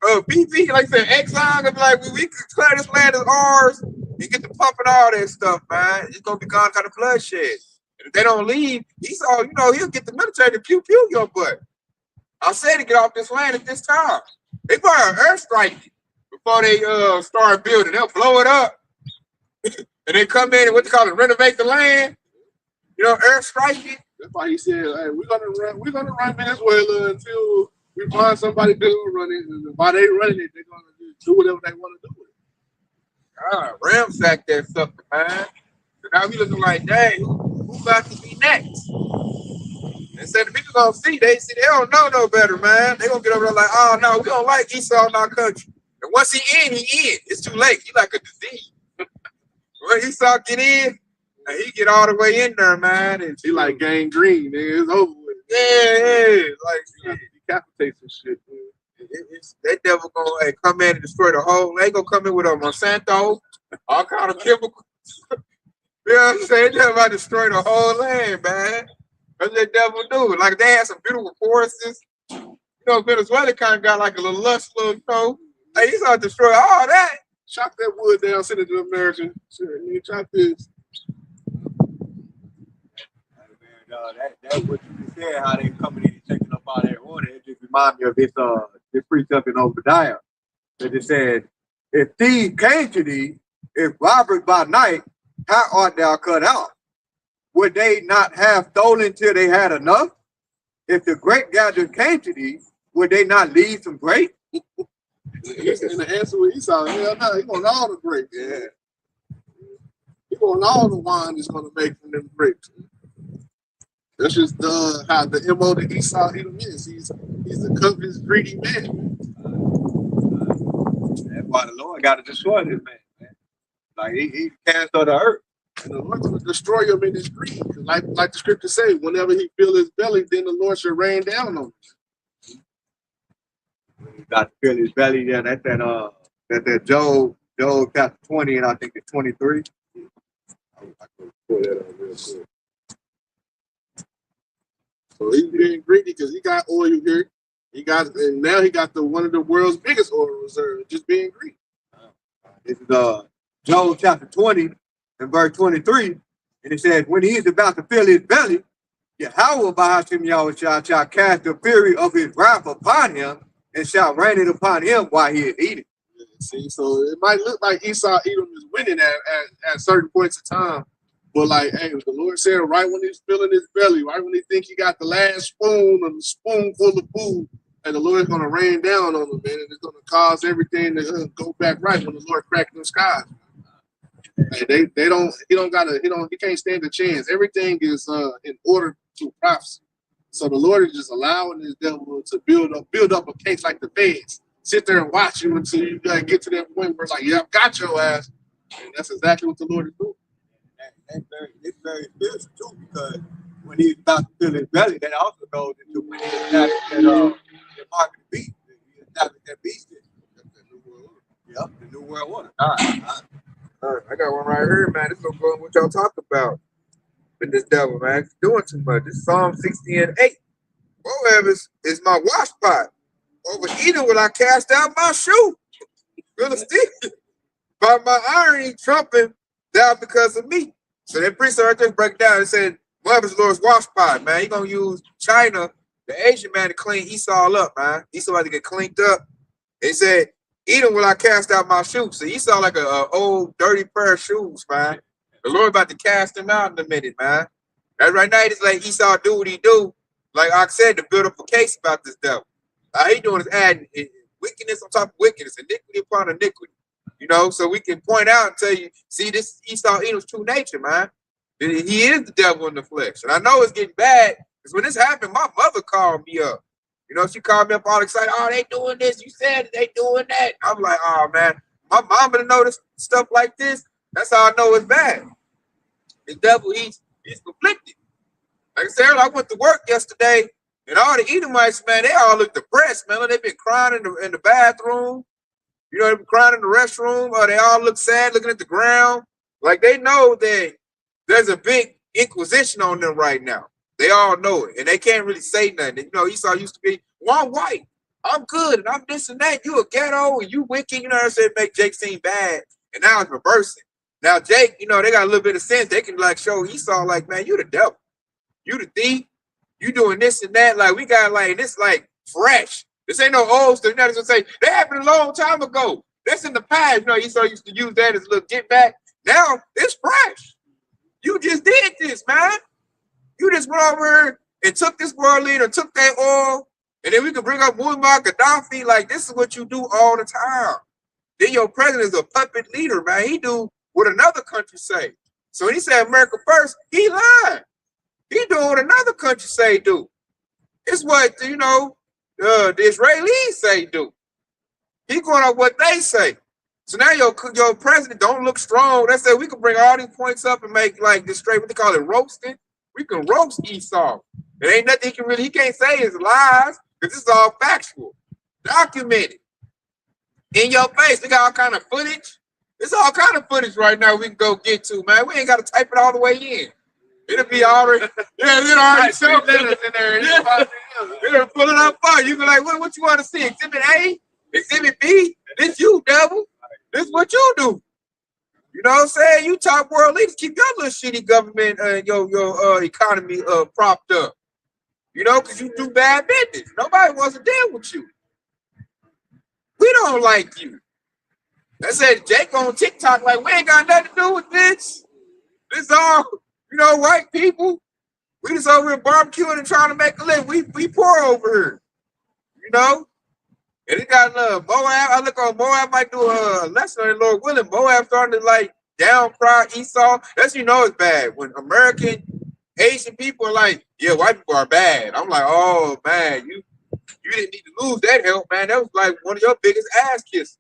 BP, like I said, Exxon gonna be like, we can declare this land as ours. You get to pumping all that stuff, man. It's gonna be kind of bloodshed. And if they don't leave, Esau, he'll get the military to pew your butt. I said to get off this land at this time. They probably airstrike it before they start building. They'll blow it up. And they come in and renovate the land. Airstrike it. That's why he said, hey, we're gonna run Venezuela until we find somebody to run it. And while they running it, they're gonna do whatever they want to do with it. Ramsack that sucker, man. So now we looking like, dang, who about to be next? And so the people gonna see, they don't know no better, man. They gonna get over there like, oh no, we don't like Esau in our country. And once he in. It's too late. He like a disease. When Esau get in, and he get all the way in there, man. And he like gangrene, nigga. It's over with. Yeah. Like decapitate some shit, man. That devil gonna come in and destroy the whole. They gonna come in with a Monsanto, all kind of chemicals. You know what I'm saying? They're about to destroy the whole land, man. That's what the devil do. Like they had some beautiful forests. Venezuela kind of got like a little lush, Hey, he's gonna destroy all that. Chop that wood down, send it to American. Sure, you chop this. That's what you just said, how they coming in and checking up all that water. It just reminds me of this precept in Obadiah. That just said, if thieves came to thee, if robbers by night, how art thou cut out? Would they not have stolen till they had enough? If the great gathering came to thee, would they not leave some grapes? And the answer with Esau, hell no, he want all the grapes. Yeah. He want all the wine he's gonna make from them grapes. That's just how the MO that Esau Edom is. He's a covetous, greedy man. That's why the Lord got to destroy this man. Like he cast on the earth. And the Lord's going to destroy him in his greed. Like the scriptures say, whenever he fill his belly, then the Lord shall rain down on him. He got to fill his belly. Yeah, that's that Job chapter 20 and I think it's 23. I can pull that up real quick. So he's being greedy because he got oil here. And now he got one of the world's biggest oil reserves, just being greedy. This is Job chapter 20 and verse 23. And it says, when he is about to fill his belly, Yahweh Bahashim Yahweh shall cast the fury of his wrath upon him and shall rain it upon him while he is eating. Yeah, see, so it might look like Esau Edom is winning at certain points of time. But like, hey, the Lord said right when he's filling his belly, right when he think he got the last spoon or the spoonful of food, and the Lord's gonna rain down on him, man, and it's gonna cause everything to go back right when the Lord cracked the skies. Hey, he can't stand a chance. Everything is in order to prophecy. So the Lord is just allowing this devil to build up a case like the feds. Sit there and watch you until you get to that point where it's like, yeah, I've got your ass. And that's exactly what the Lord is doing. It's very spiritual too, because when he's about to fill his belly, that also goes into when he established that mark of the beast. He established that beast. Yep, the new world order. All right. I got one right here, man. This is what y'all talk about with this devil, man. He's doing too much. This is Psalm 60 and 8. Moab is my wash pot. Over Edom will I cast out my shoe. Philistine. By my iron he trumping down because of me. So that priest right there break down and said, Moab is the Lord's wash pot, man. He gonna use China, the Asian man, to clean Esau up, man. Esau had to get cleaned up. They said, Edom will I cast out my shoes. So Esau like a old dirty pair of shoes, man. The Lord about to cast him out in a minute, man. That right now, it's like Esau do what he do. Like I said, to build up a case about this devil. All he doing is adding wickedness on top of wickedness, iniquity upon iniquity. You know, so we can point out and tell you, see, this Esau Edom's true nature, man. He is the devil in the flesh. And I know it's getting bad, because when this happened, my mother called me up. You know, she called me up all excited. Oh, they doing this. You said they doing that. I'm like, oh, man, my mom to notice stuff like this. That's how I know it's bad. The devil, he's conflicted. Like I said, I went to work yesterday, and all the Edomites, man, they all look depressed, man. They've been crying in the bathroom. You know, they've been crying in the restroom. Or they all look sad looking at the ground. Like they know that there's a big inquisition on them right now. They all know it, and they can't really say nothing. You know, Esau used to be, well, I'm white, I'm good, and I'm this and that. You a ghetto, and you wicked. You know what I'm saying? Make Jake seem bad, and now it's reversing. Now Jake, you know, they got a little bit of sense. They can like show Esau, like, man, you the devil, you the thief, you doing this and that. Like we got like this, like fresh. This ain't no old stuff. You know, they say that happened a long time ago. That's in the past. You know, Esau used to use that as a little get back. Now it's fresh. You just did this, man. You just went over here and took this world leader, took that oil, and then we could bring up Muammar Gaddafi. Like, this is what you do all the time. Then your president is a puppet leader, man. He do what another country say. So when he said America first, he lied. He doing what another country say do. It's what, you know, the Israelis say do. He going on what they say. So now your president don't look strong. They said we can bring all these points up and make like this straight, what they call it, roasting. We can roast Esau. There ain't nothing he can't say is lies, because this is all factual, documented, in your face. They got all kind of footage. There's all kind of footage right now we can go get to, man. We ain't got to type it all the way in. It'll be already, yeah, it'll already show letters in there. It'll pull it up for you. You be like, what you want to see? Exhibit A? Exhibit B? This you, devil. This what you do. You know what I'm saying? You top world leaders, keep your little shitty government and your economy propped up. You know, because you do bad business. Nobody wants to deal with you. We don't like you. They said Jake on TikTok like, we ain't got nothing to do with this. This all, you know, white people. We just over here barbecuing and trying to make a living. We poor over here. You know? And he got Moab. I look on Moab might do a lesson in Lord willing. Moab starting to like down cry Esau. That's it's bad. When American Asian people are like, yeah, white people are bad. I'm like, oh man, you didn't need to lose that help, man. That was like one of your biggest ass kisses.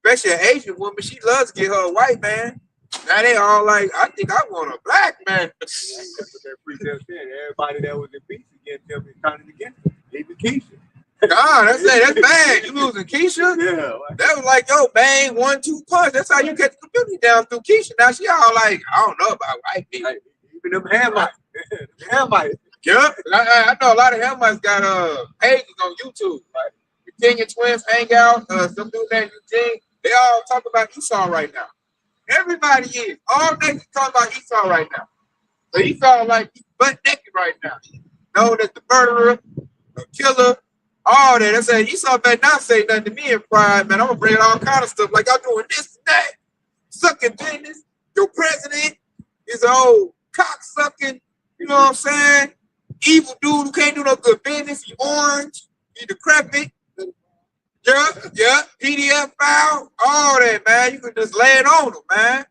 Especially an Asian woman, she loves to get her a white man. Now they all like, I think I want a black man. That's what that preacher said. Everybody that was in peace against him is turning against him. Even Keisha. God, that's bad. You losing Keisha? Yeah. That was like, yo, bang, 1-2 punch. That's how you get the community down through Keisha. Now she all like, I don't know about white people. Like, even them Hamites. Hamites. Yep. I know a lot of Hamites got pages on YouTube. Like Virginia Twins hang out. Some dude named Eugene. They all talk about Esau right now. Everybody is. All nations talking about Esau right now. So Esau like he's butt naked right now. Known as the murderer, the killer, all that. I said Esau better not say nothing to me in pride, man. I'm gonna bring all kind of stuff like y'all doing this and that, sucking business. Your president is an old cock sucking, you know what I'm saying? Evil dude who can't do no good business. He orange, he decrepit. Yeah, PDF file, all that, man. You can just lay it on him, man.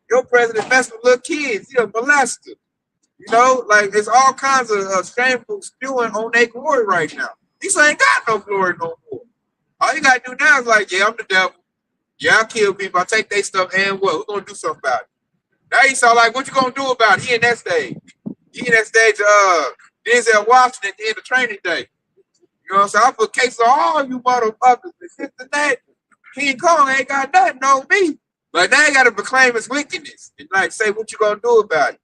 Your president messing with little kids. He a molester. You know, like there's all kinds of shameful spewing on their glory right now. These ain't got no glory no more. All you gotta do now is like, yeah, I'm the devil. Yeah, I kill people. I take their stuff and what? We're gonna do something about it. Now he's all like, what you gonna do about it? He in that stage. He in that stage, Denzel Washington at the end of Training Day. You know what I'm saying? I put cases on all you motherfuckers. And this and that. King Kong ain't got nothing on me. But now you gotta proclaim his wickedness and like say what you gonna do about it.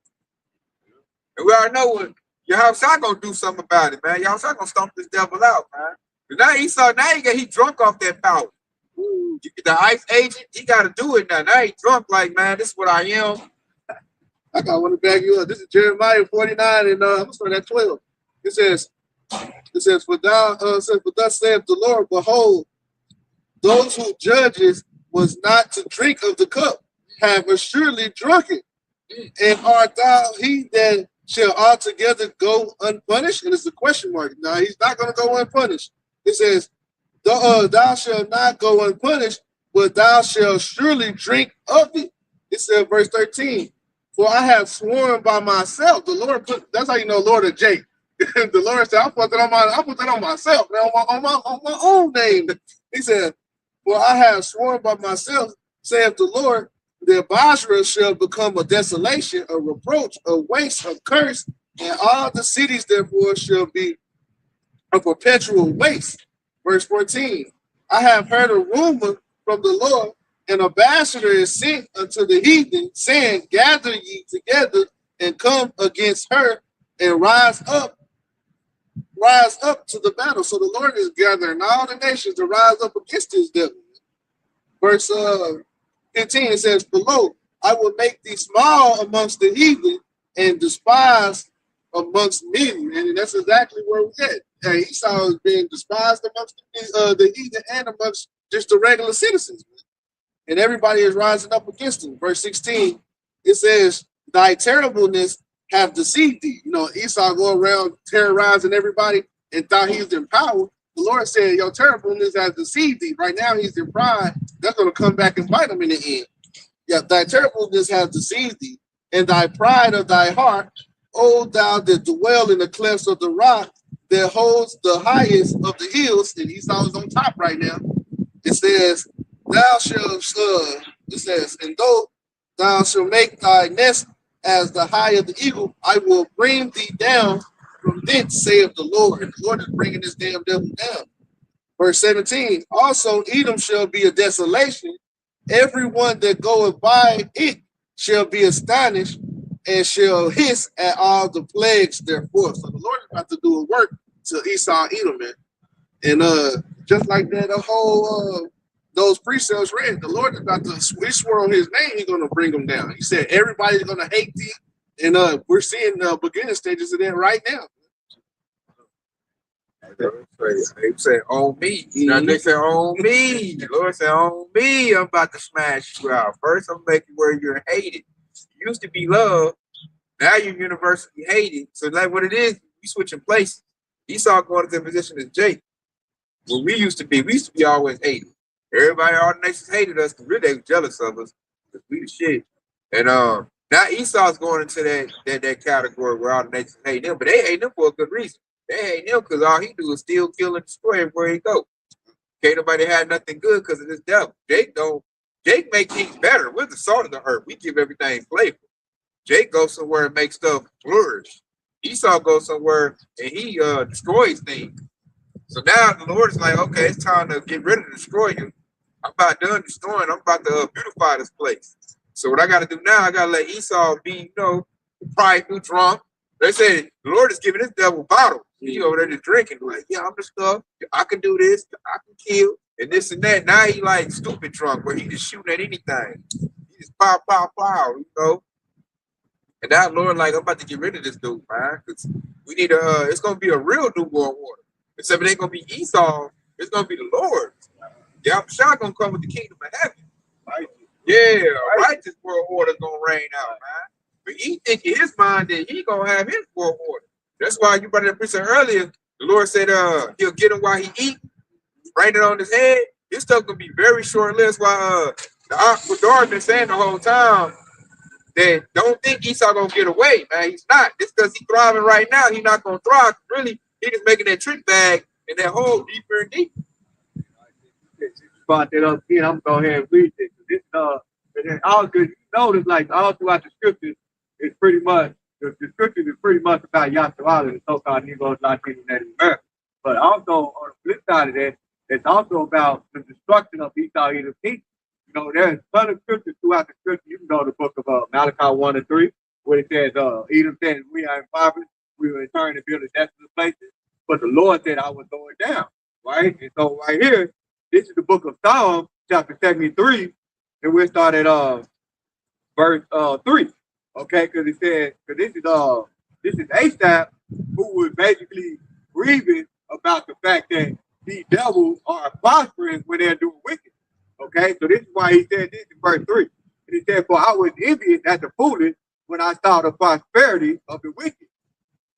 And we already know what Yahushua gonna do something about it, man. Yahushua gonna stomp this devil out, man. Now he drunk off that power. The ICE agent, he gotta do it now. Now he drunk like, man, this is what I am. I got one to back you up. This is Jeremiah 49, and I'm gonna start at 12. It says, for thus saith the Lord, behold, those who judges was not to drink of the cup, have assuredly drunk it. And art thou he that shall altogether go unpunished? And it's a question mark. Now he's not gonna go unpunished. It says, thou shalt not go unpunished, but thou shalt surely drink of it. It said, verse 13. For I have sworn by myself. The Lord that's how you know Lord of Jake. The Lord said, I put that on myself, on my own name. He said, for I have sworn by myself, saith the Lord, the Basra shall become a desolation, a reproach, a waste, a curse, and all the cities therefore shall be a perpetual waste. Verse 14, I have heard a rumor from the Lord, an ambassador is sent unto the heathen, saying, gather ye together and come against her and rise up to the battle. So the Lord is gathering all the nations to rise up against this devil. Verse 15, it says, below, I will make thee small amongst the heathen and despised amongst men. And that's exactly where we're at. Esau is being despised amongst the heathen and amongst just the regular citizens. And everybody is rising up against him. Verse 16, it says, thy terribleness have deceived thee. You know, Esau go around terrorizing everybody and thought he was in power. The Lord said, your terribleness has deceived thee. Right now he's in pride. That's going to come back and bite him in the end. Yeah, thy terribleness has deceived thee, and thy pride of thy heart, O thou that dwell in the clefts of the rock, that holds the highest of the hills. And Esau is on top right now. It says, thou shalt, it says, and though thou shalt make thy nest as the high of the eagle, I will bring thee down from thence, saith the Lord. And the Lord is bringing this damn devil down. Verse 17, also Edom shall be a desolation. Everyone that goeth by it shall be astonished and shall hiss at all the plagues therefore. So the Lord is about to do a work to Esau and Edom, man. And just like that, the whole those precepts read, the Lord is about to swear on his name, he's going to bring them down. He said, everybody's going to hate thee. And we're seeing the beginning stages of that right now. They say, on me. Now they say, on me. The Lord said, on me, I'm about to smash you out. First, I'm making you where you're hated. You used to be loved. Now you're universally hated. So like what it is, we switching places. Esau going into the position as Jake. When we used to be always hated. Everybody, all the nations hated us, because really they were jealous of us, because we the shit. And now Esau's going into that category where all the nations hate him, but they hate him for a good reason. They hate him because all he do is steal, kill, and destroy everywhere he go. Can't nobody have nothing good because of this devil. Jake make things better. We're the salt of the earth. We give everything flavor. Jake goes somewhere and makes stuff flourish. Esau goes somewhere and he destroys things. So now the Lord is like, okay, it's time to get rid of destroy you. I'm about done destroying. I'm about to beautify this place. So what I got to do now, I got to let Esau be, prideful, drunk. They say the Lord is giving this devil bottles. He over there just drinking. Like, yeah, I'm the stuff. I can do this. I can kill. And this and that. Now he like stupid drunk where he just shooting at anything. He just pow, pow, pow, And now Lord like, I'm about to get rid of this dude, man. Because we need it's going to be a real new world order. Except it ain't going to be Esau. It's going to be the Lord. Yahushua going to come with the kingdom of heaven. Right? Yeah, righteous world order is going to reign out, man. But he think in his mind that he going to have his world order. That's why you brought it up earlier. The Lord said he'll get him while he eat, rain it on his head. This stuff going to be very short-lived. That's why the Aquadar been saying the whole time that don't think Esau going to get away, man. He's not. Just because he's thriving right now, he's not going to thrive. Really, he just making that trick bag and that hole deeper and deeper. Brought that up again. I'm going to go ahead and read it. This, all good. You notice, like, all throughout the scriptures, it's pretty much, the scriptures is pretty much about Yahshua, the so-called Negroes, Latinos, Native Americans. But also, on the flip side of that, it's also about the destruction of Esau, Edom, people. There's a ton of scriptures throughout the scripture. You can go to the book of Malachi 1 and 3, where it says, Edom said, we are impoverished, we will return to build a desolate places. But the Lord said, I will throw it down. Right? And so right here, this is the book of Psalms, chapter 73, and we'll start at verse 3. Okay, because it says, because this is Asaph, who was basically grieving about the fact that these devils are prospering when they're doing wicked. Okay, so this is why he said this in verse 3. And he said, for I was envious at the foolish when I saw the prosperity of the wicked.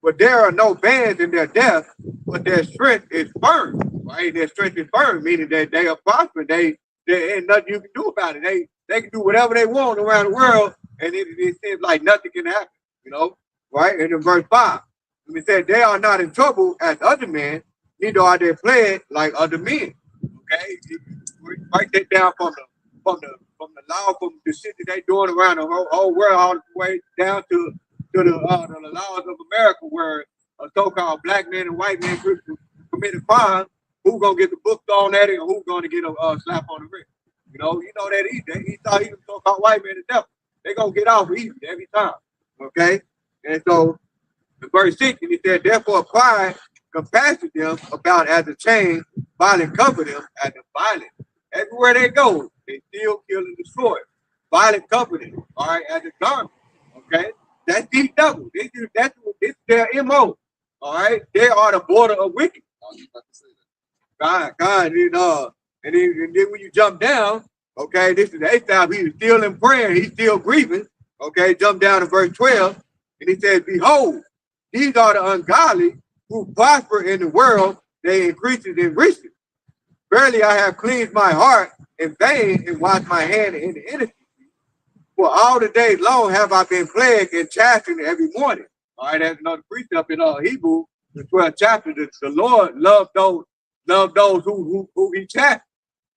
But there are no bands in their death, but their strength is firm. Right? Their strength is firm, meaning that they are prospering. There ain't nothing you can do about it. They can do whatever they want around the world, and it seems like nothing can happen, right? And in verse 5, it said, they are not in trouble as other men, neither are they plagued like other men. Okay? Write that down from the law, from the shit that they doing around the whole world, all the way down to the laws of America, where a so-called black man and white man commit a crime. Who's gonna get the book thrown at it, and who's gonna get a slap on the wrist? You know that he thought he was so-called white man and devil. They gonna get off easy every time. Okay? And so in verse 6, and he said, therefore pride compassion them about as a chain, violent cover them as a violent. Everywhere they go, they steal, kill, and destroy. Violent cover them, all right, as a garment. Okay? That's these devils. This is their MO. All right? They are the border of wicked. God, and then when you jump down, okay, this is the 8th time, he's still in prayer, he's still grieving. Okay, jump down to verse 12, and he says, behold, these are the ungodly who prosper in the world, they increase in riches. Verily I have cleansed my heart in vain and washed my hand in the innocent. For all the days long have I been plagued and chastened every morning. All right, that's another precept in Hebrew, the 12th chapter. The Lord loved those who he chastened.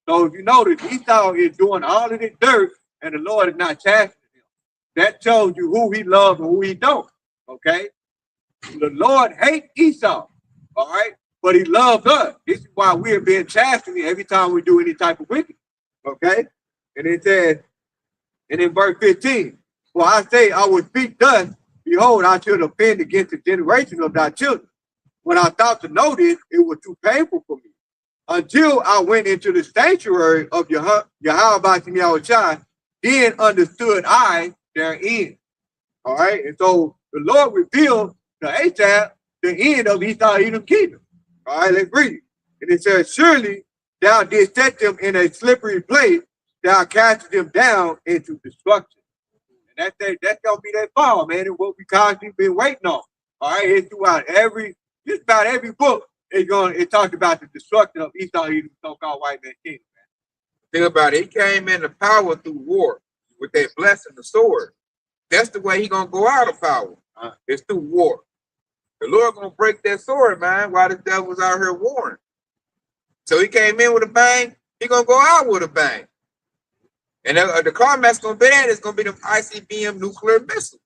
So if you notice, Esau is doing all of this dirt, and the Lord is not chastening him. That shows you who he loves and who he don't. Okay? The Lord hates Esau, all right? But he loves us. This is why we are being chastened every time we do any type of wicked. Okay? And it says, and in verse 15, for I say, I will speak thus, behold, I should offend against the generation of thy children. When I thought to know this, it was too painful for me. Until I went into the sanctuary of Yahweh Yahushua, then understood I therein. All right? And so the Lord revealed to Asaph the end of Esau Edom kingdom. All right, let's read it. And it says, surely thou didst set them in a slippery place, thou castest them down into destruction. And that's gonna be that fall, man, and what we constantly been waiting on. All right, it's throughout just about every book it talked about the destruction of Esau, Edom's so-called white man kingdom. Think about it. He came into power through war with that blessing, the sword. That's the way he gonna go out of power. It's through war. The Lord gonna break that sword, man, while the devil's out here warring. So he came in with a bang, he gonna go out with a bang. And the climax gonna be that, it's gonna be them ICBM nuclear missiles.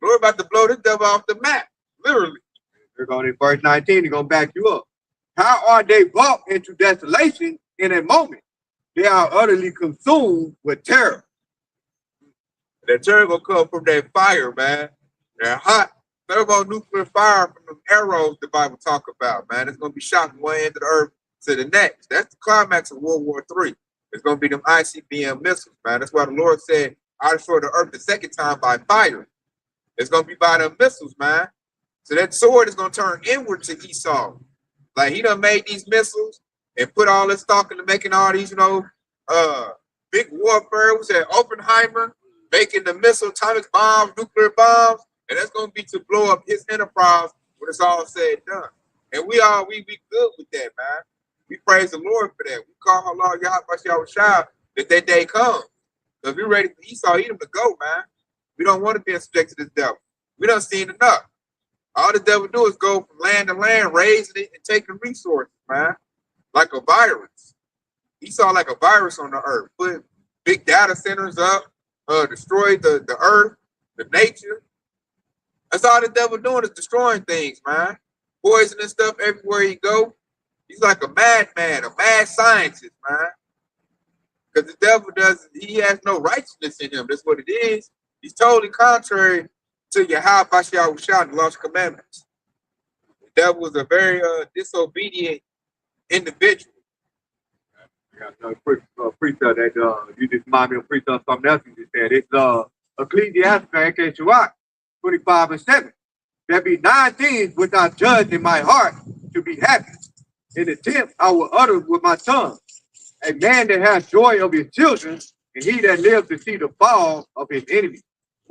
Lord about to blow this devil off the map, literally. They're going in verse 19, they're gonna back you up. How are they brought into desolation in a moment? They are utterly consumed with terror. That terror gonna come from that fire, man. That hot thermonuclear fire from the arrows the Bible talk about, man. It's gonna be shot from one end of the earth to the next. That's the climax of World War III. It's gonna be them ICBM missiles, man. That's why the Lord said, "I destroyed the earth the second time by fire." It's gonna be by the missiles, man. So that sword is gonna turn inward to Esau. Like he done made these missiles and put all this stock into making all these, big warfare. We said Oppenheimer making the missile, atomic bombs, nuclear bombs, and that's gonna be to blow up his enterprise when it's all said and done. And we good with that, man. We praise the Lord for that. We call Allah Yahweh Shah that day comes. Because we're ready for Esau Edom to go, man. We don't want to be subject to this devil. We done seen enough. All the devil do is go from land to land, raising it and taking resources, man. Like a virus. Esau like a virus on the earth. Put big data centers up, destroy the earth, the nature. That's all the devil doing is destroying things, man. Poisoning stuff everywhere he go. He's like a madman, a mad scientist, man. Because the devil he has no righteousness in him. That's what it is. He's totally contrary to Yahweh Bashiach Shah, the lost commandments. The devil was a very disobedient individual. Yeah, no, precept that you just remind me of precept something else you just said. It's Ecclesiastes, aka Sirach, 25:7. There be 9 things which I judge in my heart to be happy. In the 10th, I will utter with my tongue. A man that has joy of his children, and he that lives to see the fall of his enemy.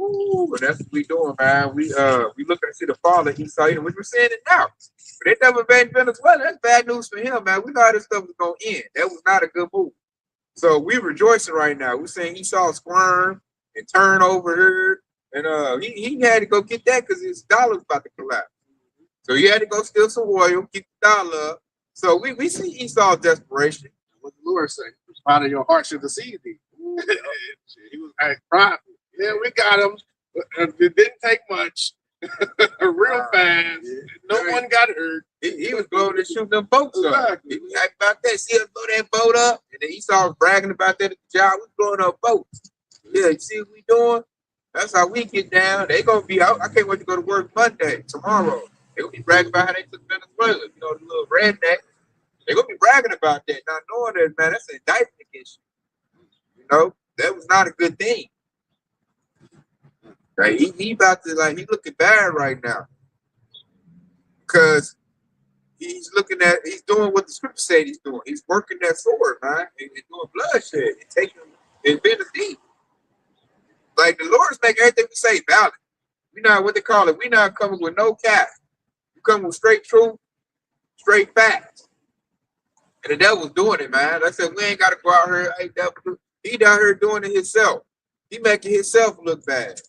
Ooh, but that's what we doing, man. We looking to see the fall of Esau, which we're seeing it now. But they never been Venezuela. That's bad news for him, man. We thought this stuff was gonna end. That was not a good move. So we rejoicing right now. We're saying Esau squirm and turn over here. And he had to go get that because his dollar's about to collapse. So he had to go steal some oil, keep the dollar up. So we see Esau's desperation. What the Lord say? Out of your heart should deceive thee. He was prideful. Yeah, we got him. It didn't take much. Real fast. No one got hurt. He was going to shoot them boats up. He was happy about that. See us blow that boat up. And then Esau was bragging about that at the job. We blowing up boats. Yeah, you see what we doing? That's how we get down. They gonna be out. I can't wait to go to work Monday, tomorrow. They gonna be bragging about how they took Venezuela. You know, the little redneck. They gonna be bragging about that, not knowing that, man, that's an indictment against you. You know, that was not a good thing. Like he about to he looking bad right now. Because he's doing what the scripture said he's doing. He's working that sword, man, and doing bloodshed and taking and being a thief. Like the Lord is making everything we say valid. We not what they call it. We not coming with no cap. You come with straight truth, straight facts. And the devil's doing it, man. Like I said, we ain't got to go out here. Hey, devil, he down here doing it himself. He making himself look bad.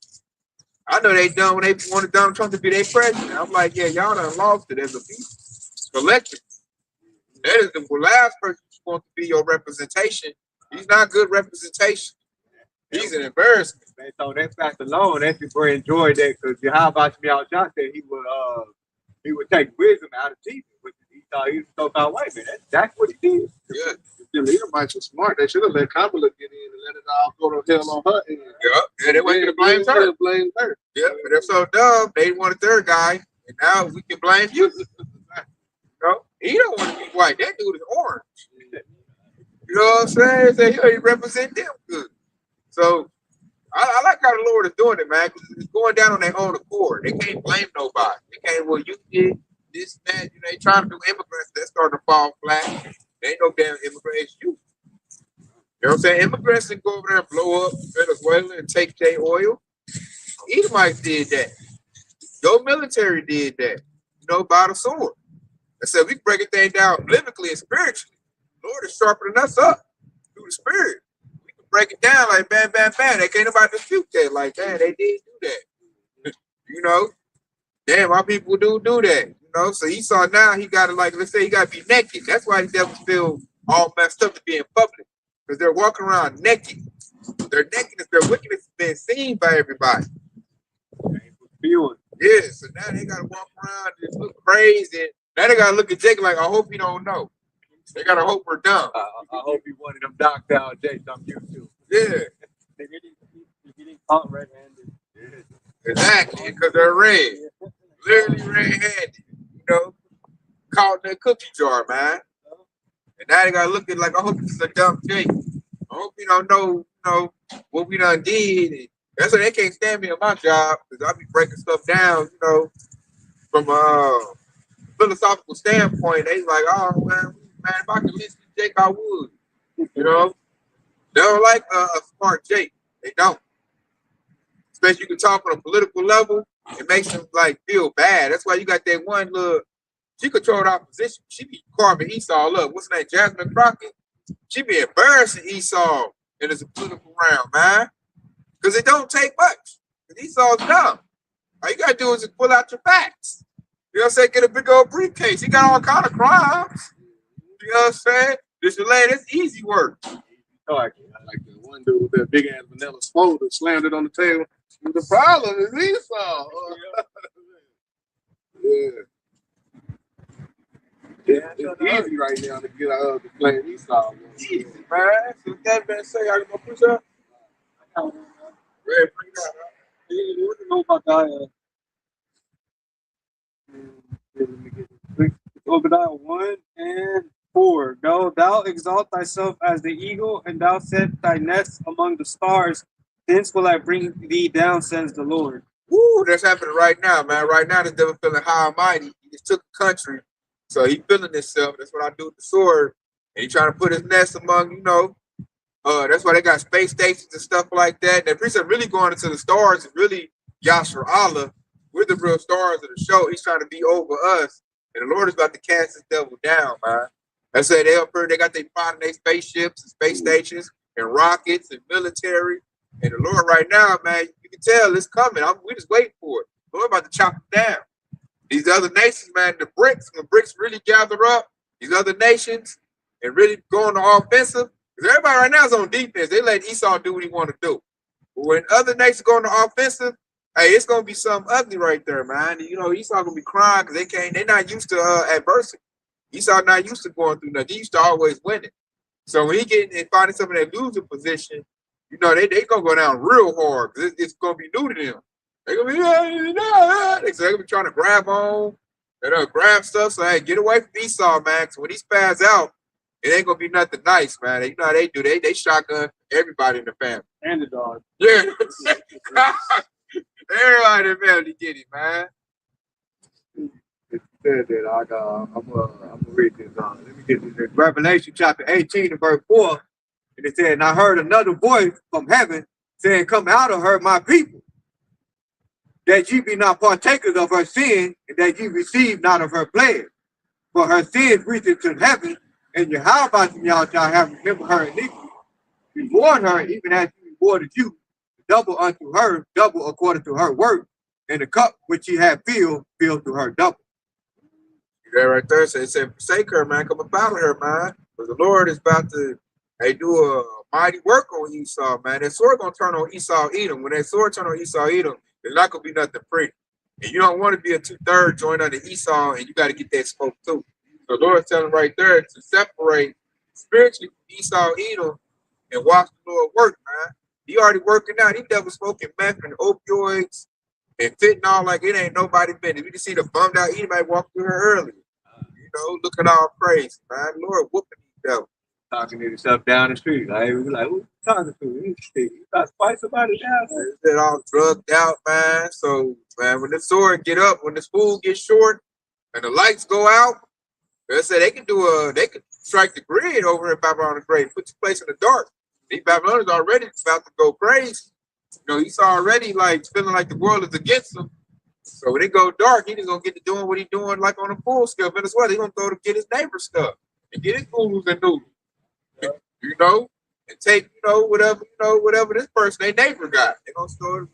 I know they done when they wanted Donald Trump to be their president. I'm like, yeah, y'all done lost it as a people. Collectively. That is the last person who's going to be your representation. He's not good representation. He's an embarrassment. Man, so that fact alone, that's just very enjoyed that because Yahweh Shah said he would take wisdom out of Jesus, which he thought he was so-called white man. That's what he did. Yeah. The Edomites were smart. They should have let Kamala get in and let it all go to hell on her end. Yeah, they went to blame her. Blame her. Yeah, but they're so dumb. They wanted their guy, and now we can blame you. He don't want to be white. That dude is orange. You know what I'm saying? So he represent them good. So I like how the Lord is doing it, man, because it's going down on their own accord. They can't blame nobody. They can't, well, you did this, that. You know, they trying to do immigrants. They're starting to fall flat. They ain't no damn immigrants. You know what I'm saying? Immigrants can go over there and blow up Venezuela and take their oil. Edomites did that. Your military did that. You know, by the sword. I said we can break it thing down biblically and spiritually. The Lord is sharpening us up through the Spirit. We can break it down like bam, bam, bam. They can't nobody dispute that. Like, damn, they did do that. You know, damn, our people do that. You know, so Esau now he got to like, let's say he got to be naked. That's why the devils feel all messed up to be in public because they're walking around naked. Their nakedness, their wickedness is being seen by everybody. Yeah, so now they gotta walk around and look crazy. Now they gotta look at Jacob like, I hope he don't know. They gotta hope we're dumb. I hope he one of them knocked out Jake on YouTube. Yeah. They're getting caught red-handed. Yeah. Exactly, because they're red. Literally red-handed. You know, caught in their cookie jar, man. And now they gotta look at like, I hope this is a dumb Jake. I hope he don't know, you know, what we done did. And that's why they can't stand me on my job, because I be breaking stuff down, you know, from a philosophical standpoint. They like, oh, man, if I could listen to Jake, I would. You know? They don't like a smart Jake. They don't. Especially you can talk on a political level, it makes them, like, feel bad. That's why you got that one little, she controlled opposition. She be carving Esau up. What's her name? Jasmine Crockett? She be embarrassing Esau in this political round, man. Because it don't take much. Because Esau's dumb. All you gotta do is just pull out your facts. You know what I'm saying? Get a big old briefcase. He got all kind of crimes. You know what I'm saying? This is easy work. I like the one dude with that big ass vanilla smoke that slammed it on the table. The problem is Esau. It's easy right now to get out of the playing Esau. Easy, man. So that man say, "Are you gonna push up?" Red, bring that up. You know about that. Let me get it quick. Obadiah 1 and 4. Go, thou exalt thyself as the eagle, and thou set thy nest among the stars. Thence will I bring thee down, says the Lord. Woo, that's happening right now, man. Right now, the devil feeling high and mighty. He just took the country, so he feeling himself. That's what I do with the sword. And he trying to put his nest among, you know. That's why they got space stations and stuff like that. And the priest are really going into the stars is really Yashar Allah. We're the real stars of the show. He's trying to be over us. And the Lord is about to cast this devil down, man. I said they up here, they got their pride in their spaceships and space stations and rockets and military. And the Lord right now, man, you can tell it's coming. We just waiting for it. The Lord about to chop it down. These other nations, man, the bricks really gather up, these other nations, and really go on the offensive. Because everybody right now is on defense. They let Esau do what he want to do. But when other nations go on the offensive, hey, it's gonna be something ugly right there, man. You know, Esau gonna be crying because they're not used to adversity. Esau not used to going through nothing. He used to always winning. So when he get and finding some of that losing position, you know, they gonna go down real hard because it's gonna be new to them. They're gonna be so they're gonna be trying to grab on, grab stuff. So hey, get away from Esau, man. Because when he spaz out, it ain't gonna be nothing nice, man. You know how they do. They shotgun everybody in the family. And the dog. Yeah. Everybody in the family get it, man. It said that I'm gonna read this. Let me get this. Revelation chapter 18 and verse 4. And it said, and I heard another voice from heaven saying, come out of her, my people, that ye be not partakers of her sin, and that ye receive not of her plague. For her sins reacheth to heaven, and Yahweh y'all shall have remembered her iniquity. Reward her even as he rewarded you, double unto her, double according to her work, and the cup which she had filled to her double. Yeah, right there. So it said, forsake her, man. Come about her, man. Because the Lord is about to do a mighty work on Esau, man. That sword gonna turn on Esau Edom. When that sword turn on Esau Edom, it's not gonna be nothing pretty. And you don't want to be a 2/3 joint under Esau, and you got to get that smoke too. So the Lord's telling right there to separate spiritually from Esau Edom and watch the Lord work, man. He already working out. He devil smoking meth and opioids and fentanyl like it ain't nobody business. We just see the bummed out Edomite walk through here earlier. You know, looking all crazy, man. Lord whooping these devils. Talking to himself down the street. Like, we like, who you talking to? You got to fight somebody down. They're all drugged out, man. So, man, when the sword get up, when the spool gets short and the lights go out, they say they can strike the grid over in Babylon the Great, put the place in the dark. These Babylonians already about to go crazy. You know, he's already like feeling like the world is against him. So when it go dark, he just gonna get to doing what he doing like on a full scale. Venezuela, he gonna go to get his neighbor stuff and get his noodles and noodles. You know, and take, whatever this person, they neighbor got. They gonna start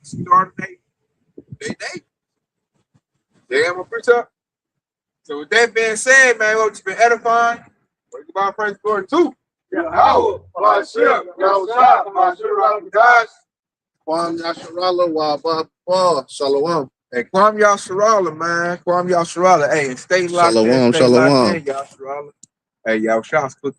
they neighbor. Damn, I'm pretty up. So with that being said, man, what you been edifying? What you about praise glory too? Yahweh, Bashir, Yahusha, Bashir, guys. Kwam Yasharala Wa Shalom. Hey, Kwam Yasharala, man. Kwam Yasharala. Hey, and stay locked in. Shalom, Stay locked shalom. in, Yasharala. Hey, Yahusha's cooking.